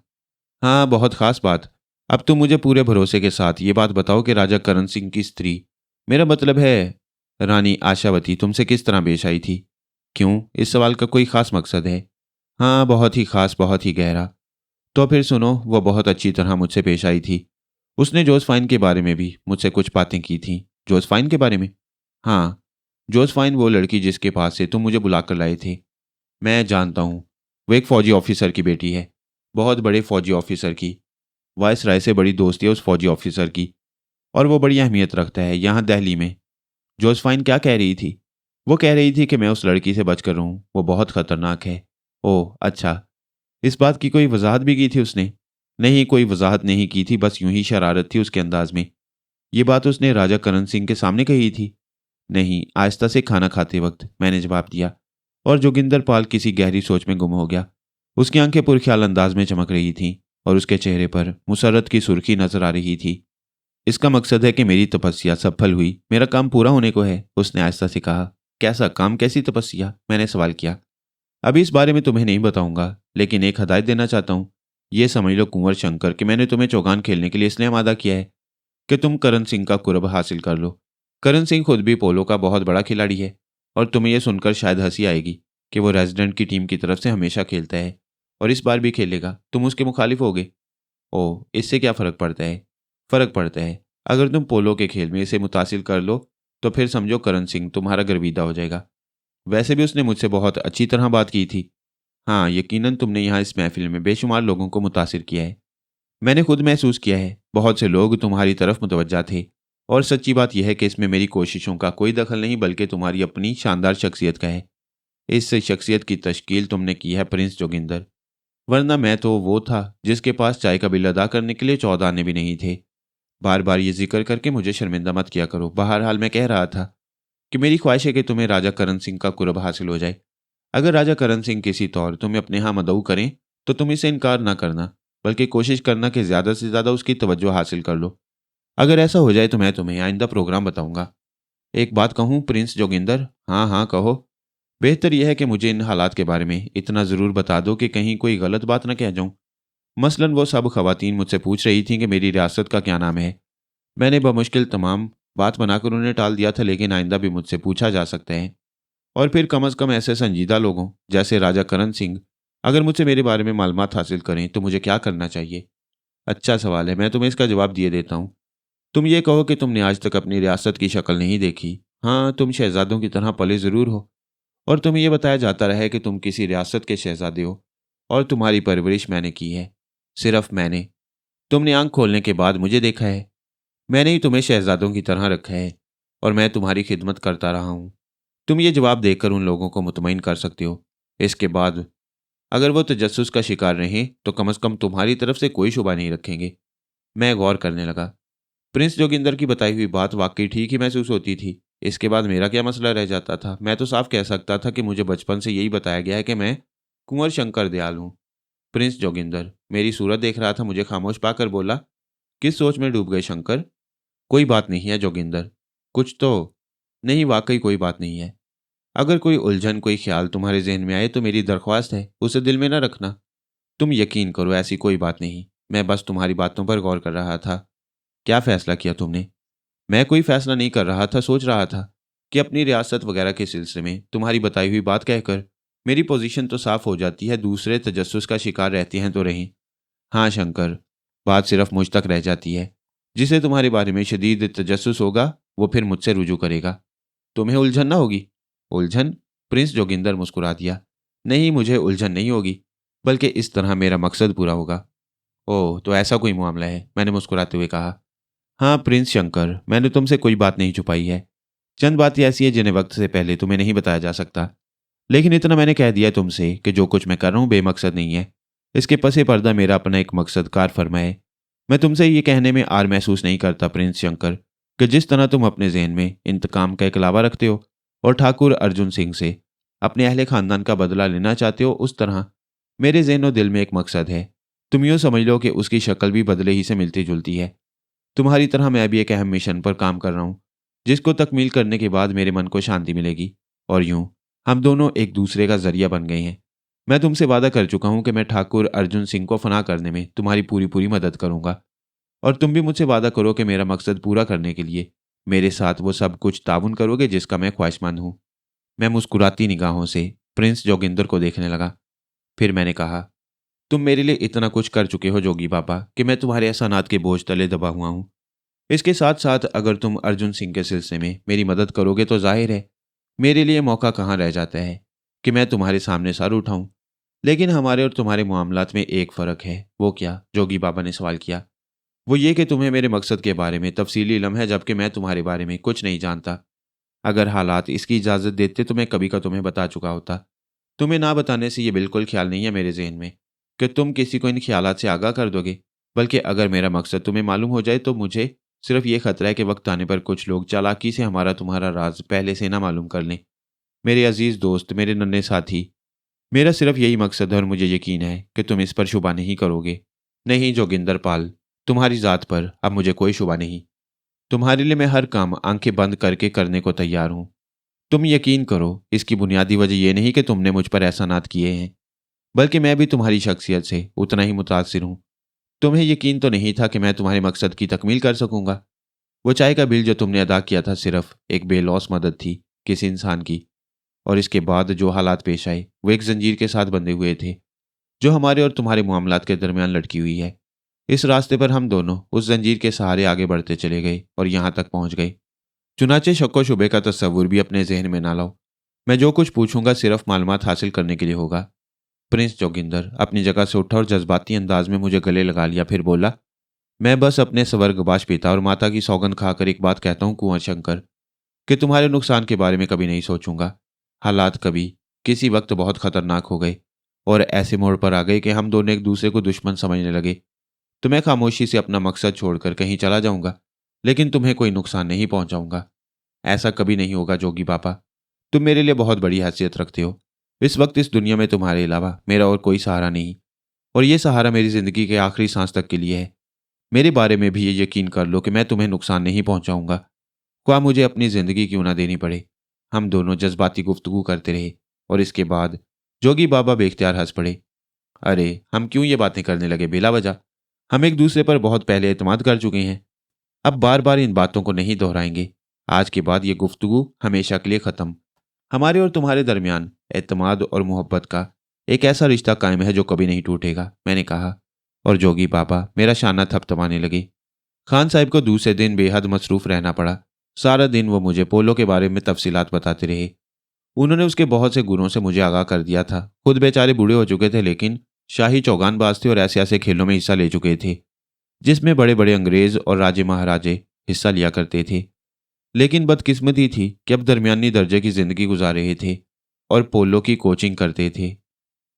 हाँ, बहुत खास बात। अब तुम मुझे पूरे भरोसे के साथ ये बात बताओ कि राजा करण सिंह की स्त्री, मेरा मतलब है रानी आशावती, तुमसे किस तरह पेश आई थी? क्यों, इस सवाल का कोई खास मकसद है? हाँ, बहुत ही खास, बहुत ही गहरा। तो फिर सुनो, वो बहुत अच्छी तरह मुझसे पेश आई थी। उसने जोसफाइन के बारे में भी मुझसे कुछ बातें की थीं। जोसफाइन के बारे में? हाँ, जोसफाइन वो लड़की जिसके पास से तुम मुझे बुला कर लाए थे। मैं जानता हूँ, वो एक फौजी ऑफिसर की बेटी है, बहुत बड़े फौजी ऑफिसर की। वायस राय से बड़ी दोस्ती है उस फौजी ऑफिसर की और वो बड़ी अहमियत रखता है यहाँ दिल्ली में। जोसफाइन क्या कह रही थी? वो कह रही थी कि मैं उस लड़की से बचकर रहूं, वो बहुत खतरनाक है। ओह अच्छा, इस बात की कोई वजाहत भी की थी उसने? नहीं, कोई वजाहत नहीं की थी, बस यूं ही शरारत थी उसके अंदाज में। ये बात उसने राजा करण सिंह के सामने कही थी? नहीं, आहिस्ता से खाना खाते वक्त, मैंने जवाब दिया। और जोगिंदर पाल किसी गहरी सोच में गुम हो गया। उसकी आंखें पुरख्याल अंदाज में चमक रही थीं और उसके चेहरे पर मुसर्रत की सुर्खी नजर आ रही थी। इसका मकसद है कि मेरी तपस्या सफल हुई, मेरा काम पूरा होने को है, उसने आहिस्ता से कहा। कैसा काम, कैसी तपस्या? मैंने सवाल किया। अभी इस बारे में तुम्हें नहीं बताऊंगा, लेकिन एक हदायत देना चाहता हूँ। ये समझ लो कुंवर शंकर कि मैंने तुम्हें चौगान खेलने के लिए इसलिए आमादा किया है कि तुम करण सिंह का कुर्ब हासिल कर लो। करण सिंह खुद भी पोलो का बहुत बड़ा खिलाड़ी है और तुम्हें यह सुनकर शायद हंसी आएगी कि वो रेजिडेंट की टीम की तरफ से हमेशा खेलता है और इस बार भी खेलेगा। तुम उसके मुखालिफ होगे। ओह, इससे क्या फ़र्क पड़ता है? फ़र्क पड़ता है। अगर तुम पोलो के खेल में इसे मुतासिल कर लो तो फिर समझो करण सिंह तुम्हारा गर्विदा हो जाएगा। वैसे भी उसने मुझसे बहुत अच्छी तरह बात की थी। हाँ, यकीनन तुमने यहाँ इस महफिल में बेशुमार लोगों को मुतासिर किया है। मैंने खुद महसूस किया है, बहुत से लोग तुम्हारी तरफ मुतवज्जा थे और सच्ची बात यह है कि इसमें मेरी कोशिशों का कोई दखल नहीं बल्कि तुम्हारी अपनी शानदार शख्सियत का है। इस शख्सियत की तश्कील तुमने की है प्रिंस जोगिंदर, वरना मैं तो वो था जिसके पास चाय का बिल अदा करने के लिए 14 आने भी नहीं थे। बार बार ये जिक्र करके मुझे शर्मिंदा मत किया करो। बहरहाल मैं कह रहा था कि मेरी ख्वाहिश है कि तुम्हें राजा करण सिंह का कुर्ब हासिल हो जाए। अगर राजा करण सिंह किसी तौर तुम्हें अपने यहाँ मदऊ करें तो तुम इसे इनकार ना करना, बल्कि कोशिश करना कि ज़्यादा से ज़्यादा उसकी तवज्जो हासिल कर लो। अगर ऐसा हो जाए तो मैं तुम्हें आइंदा प्रोग्राम बताऊंगा। एक बात कहूँ प्रिंस जोगिंदर? हाँ हाँ कहो। बेहतर यह है कि मुझे इन हालात के बारे में इतना ज़रूर बता दो कि कहीं कोई गलत बात न कह जाऊं। मसलन वो सब खवातीन मुझसे पूछ रही थीं कि मेरी रियासत का क्या नाम है। मैंने बमुश्किल तमाम बात बनाकर उन्हें टाल दिया था, लेकिन आइंदा भी मुझसे पूछा जा सकता है। और फिर कम अज़ कम ऐसे संजीदा लोगों जैसे राजा करण सिंह अगर मुझसे मेरे बारे में मालूमात हासिल करें तो मुझे क्या करना चाहिए? अच्छा सवाल है, मैं तुम्हें इसका जवाब दिए देता हूँ। तुम ये कहो कि तुमने आज तक अपनी रियासत की शक्ल नहीं देखी। हाँ, तुम शहजादों की तरह पले ज़रूर हो और तुम्हें यह बताया जाता रहा है कि तुम किसी रियासत के शहजादे हो और तुम्हारी परवरिश मैंने की है। सिर्फ मैंने। तुमने आंख खोलने के बाद मुझे देखा है। मैंने ही तुम्हें शहजादों की तरह रखा है और मैं तुम्हारी खिदमत करता रहा हूँ। तुम ये जवाब देकर उन लोगों को मुतमईन कर सकते हो। इसके बाद अगर वो तजस्सुस का शिकार रहें तो कम से कम तुम्हारी तरफ से कोई शुबा नहीं रखेंगे। मैं गौर करने लगा। प्रिंस जोगिंदर की बताई हुई बात वाकई ठीक ही महसूस होती थी। इसके बाद मेरा क्या मसला रह जाता था? मैं तो साफ कह सकता था कि मुझे बचपन से यही बताया गया है कि मैं कुंवर शंकर दयाल हूँ। प्रिंस जोगिंदर मेरी सूरत देख रहा था, मुझे खामोश पाकर बोला, किस सोच में डूब गए शंकर? कोई बात नहीं है जोगिंदर। कुछ तो? नहीं, वाकई कोई बात नहीं है। अगर कोई उलझन, कोई ख्याल तुम्हारे जहन में आए तो मेरी दरख्वास्त है उसे दिल में न रखना। तुम यकीन करो, ऐसी कोई बात नहीं। मैं बस तुम्हारी बातों पर गौर कर रहा था। क्या फैसला किया तुमने? मैं कोई फैसला नहीं कर रहा था, सोच रहा था कि अपनी रियासत वगैरह के सिलसिले में तुम्हारी बताई हुई बात कहकर मेरी पोजीशन तो साफ हो जाती है, दूसरे तजस्सुस का शिकार रहते हैं तो रहें। हाँ शंकर, बात सिर्फ मुझ तक रह जाती है। जिसे तुम्हारे बारे में शदीद तजस्सुस होगा वो फिर मुझसे रुजू करेगा। तुम्हें उलझन ना होगी। उलझन? प्रिंस जोगिंदर मुस्कुरा दिया। नहीं, मुझे उलझन नहीं होगी, बल्कि इस तरह मेरा मकसद पूरा होगा। ओह, तो ऐसा कोई मामला है? मैंने मुस्कुराते हुए कहा। हाँ प्रिंस शंकर, मैंने तुमसे कोई बात नहीं छुपाई है। चंद बातें ऐसी हैं जिन्हें वक्त से पहले तुम्हें नहीं बताया जा सकता। लेकिन इतना मैंने कह दिया तुमसे कि जो कुछ मैं कर रहा हूँ बेमकसद नहीं है। इसके पसे पर्दा मेरा अपना एक मकसद कार फरमा है। मैं तुमसे ये कहने में आर महसूस नहीं करता प्रिंस शंकर कि जिस तरह तुम अपने जहन में इंतकाम का एक लावा रखते हो और ठाकुर अर्जुन सिंह से अपने अहले खानदान का बदला लेना चाहते हो, उस तरह मेरे जहन और दिल में एक मकसद है। तुम यूँ समझ लो कि उसकी शक्ल भी बदले ही से मिलती जुलती है। तुम्हारी तरह मैं भी एक अहम मिशन पर काम कर रहा हूँ, जिसको तकमील करने के बाद मेरे मन को शांति मिलेगी और यूं हम दोनों एक दूसरे का जरिया बन गए हैं। मैं तुमसे वादा कर चुका हूं कि मैं ठाकुर अर्जुन सिंह को फना करने में तुम्हारी पूरी पूरी मदद करूंगा और तुम भी मुझसे वादा करो कि मेरा मकसद पूरा करने के लिए मेरे साथ वो सब कुछ ताउन करोगे जिसका मैं ख्वाहिशमंद हूं। मैं मुस्कुराती निगाहों से प्रिंस जोगिंदर को देखने लगा। फिर मैंने कहा, तुम मेरे लिए इतना कुछ कर चुके हो जोगी बाबा कि मैं तुम्हारे एहसानात के बोझ तले दबा हुआ हूं। इसके साथ साथ अगर तुम अर्जुन सिंह के सिलसिले में मेरी मदद करोगे तो जाहिर है मेरे लिए मौका कहाँ रह जाता है कि मैं तुम्हारे सामने सर उठाऊं। लेकिन हमारे और तुम्हारे मामलात में एक फ़र्क है। वो क्या? जोगी बाबा ने सवाल किया। वो ये कि तुम्हें मेरे मकसद के बारे में तफसीली इल्म है, जबकि मैं तुम्हारे बारे में कुछ नहीं जानता। अगर हालात इसकी इजाज़त देते तो मैं कभी का तुम्हें बता चुका होता। तुम्हें ना बताने से ये बिल्कुल ख्याल नहीं है मेरे जहन में कि तुम किसी को इन ख्यालात से आगाह कर दोगे। बल्कि अगर मेरा मकसद तुम्हें मालूम हो जाए तो मुझे सिर्फ ये खतरा है कि वक्त आने पर कुछ लोग चालाकी से हमारा तुम्हारा राज पहले से ना मालूम कर लें। मेरे अजीज दोस्त, मेरे नन्हे साथी, मेरा सिर्फ यही मकसद है और मुझे यकीन है कि तुम इस पर शुबा नहीं करोगे। नहीं जोगिंदर पाल, तुम्हारी ज़ात पर अब मुझे कोई शुबा नहीं। तुम्हारे लिए मैं हर काम आंखें बंद करके करने को तैयार हूँ। तुम यकीन करो, इसकी बुनियादी वजह यह नहीं कि तुमने मुझ पर एहसानात किए हैं, बल्कि मैं भी तुम्हारी शख्सियत से उतना ही मुतासिर हूँ। तुम्हें यकीन तो नहीं था कि मैं तुम्हारे मकसद की तकमील कर सकूंगा। वो चाय का बिल जो तुमने अदा किया था सिर्फ एक बेलौस मदद थी किसी इंसान की, और इसके बाद जो हालात पेश आए वो एक जंजीर के साथ बंधे हुए थे जो हमारे और तुम्हारे मामलात के दरमियान लटकी हुई है। इस रास्ते पर हम दोनों उस जंजीर के सहारे आगे बढ़ते चले गए और यहाँ तक पहुँच गए। चुनाचे शक्को शुबे का तस्वुर भी अपने जहन में ना लाओ। मैं जो कुछ पूछूंगा सिर्फ मालूमात हासिल करने के लिए होगा। प्रिंस जोगिंदर अपनी जगह से उठा और जज्बाती अंदाज में मुझे गले लगा लिया। फिर बोला, मैं बस अपने स्वर्गवास पिता और माता की सौगंध खाकर एक बात कहता हूँ कुंवर शंकर, कि तुम्हारे नुकसान के बारे में कभी नहीं सोचूंगा। हालात कभी किसी वक्त बहुत खतरनाक हो गए और ऐसे मोड़ पर आ गए कि हम दोनों एक दूसरे को दुश्मन समझने लगे। तो मैं खामोशी से अपना मकसद छोड़कर कहीं चला जाऊंगा, लेकिन तुम्हें कोई नुकसान नहीं पहुंचाऊंगा। ऐसा कभी नहीं होगा जोगी बाबा। तुम मेरे लिए बहुत बड़ी हैसियत रखते हो। इस वक्त इस दुनिया में तुम्हारे अलावा मेरा और कोई सहारा नहीं, और ये सहारा मेरी जिंदगी के आखिरी सांस तक के लिए है। मेरे बारे में भी ये यकीन कर लो कि मैं तुम्हें नुकसान नहीं पहुंचाऊंगा, क्या मुझे अपनी जिंदगी क्यों ना देनी पड़े। हम दोनों जज्बाती गुफ्तगू करते रहे और इसके बाद जोगी बाबा बेख्तियार हंस पड़े। अरे, हम क्यों ये बातें करने लगे बेला वजह? हम एक दूसरे पर बहुत पहले एतमाद कर चुके हैं। अब बार बार इन बातों को नहीं दोहराएंगे। आज के बाद ये गुफ्तगू हमेशा के लिए ख़त्म। हमारे और तुम्हारे दरमियान एतमाद और मोहब्बत का एक ऐसा रिश्ता कायम है जो कभी नहीं टूटेगा, मैंने कहा। और जोगी बाबा मेरा शाना थपथपाने लगे। खान साहब को दूसरे दिन बेहद मसरूफ रहना पड़ा। सारा दिन वो मुझे पोलो के बारे में तफसीलात बताते रहे। उन्होंने उसके बहुत से गुणों से मुझे आगाह कर दिया था। खुद बेचारे बूढ़े हो चुके थे, लेकिन शाही चौगानबाज थे और ऐसे ऐसे खेलों में हिस्सा ले चुके थे जिसमें बड़े बड़े अंग्रेज और राजे महाराजे हिस्सा लिया करते थे। लेकिन बदकिस्मती थी कि अब दरमियानी दर्जे की जिंदगी गुजार रहे थे और पोलो की कोचिंग करते थे।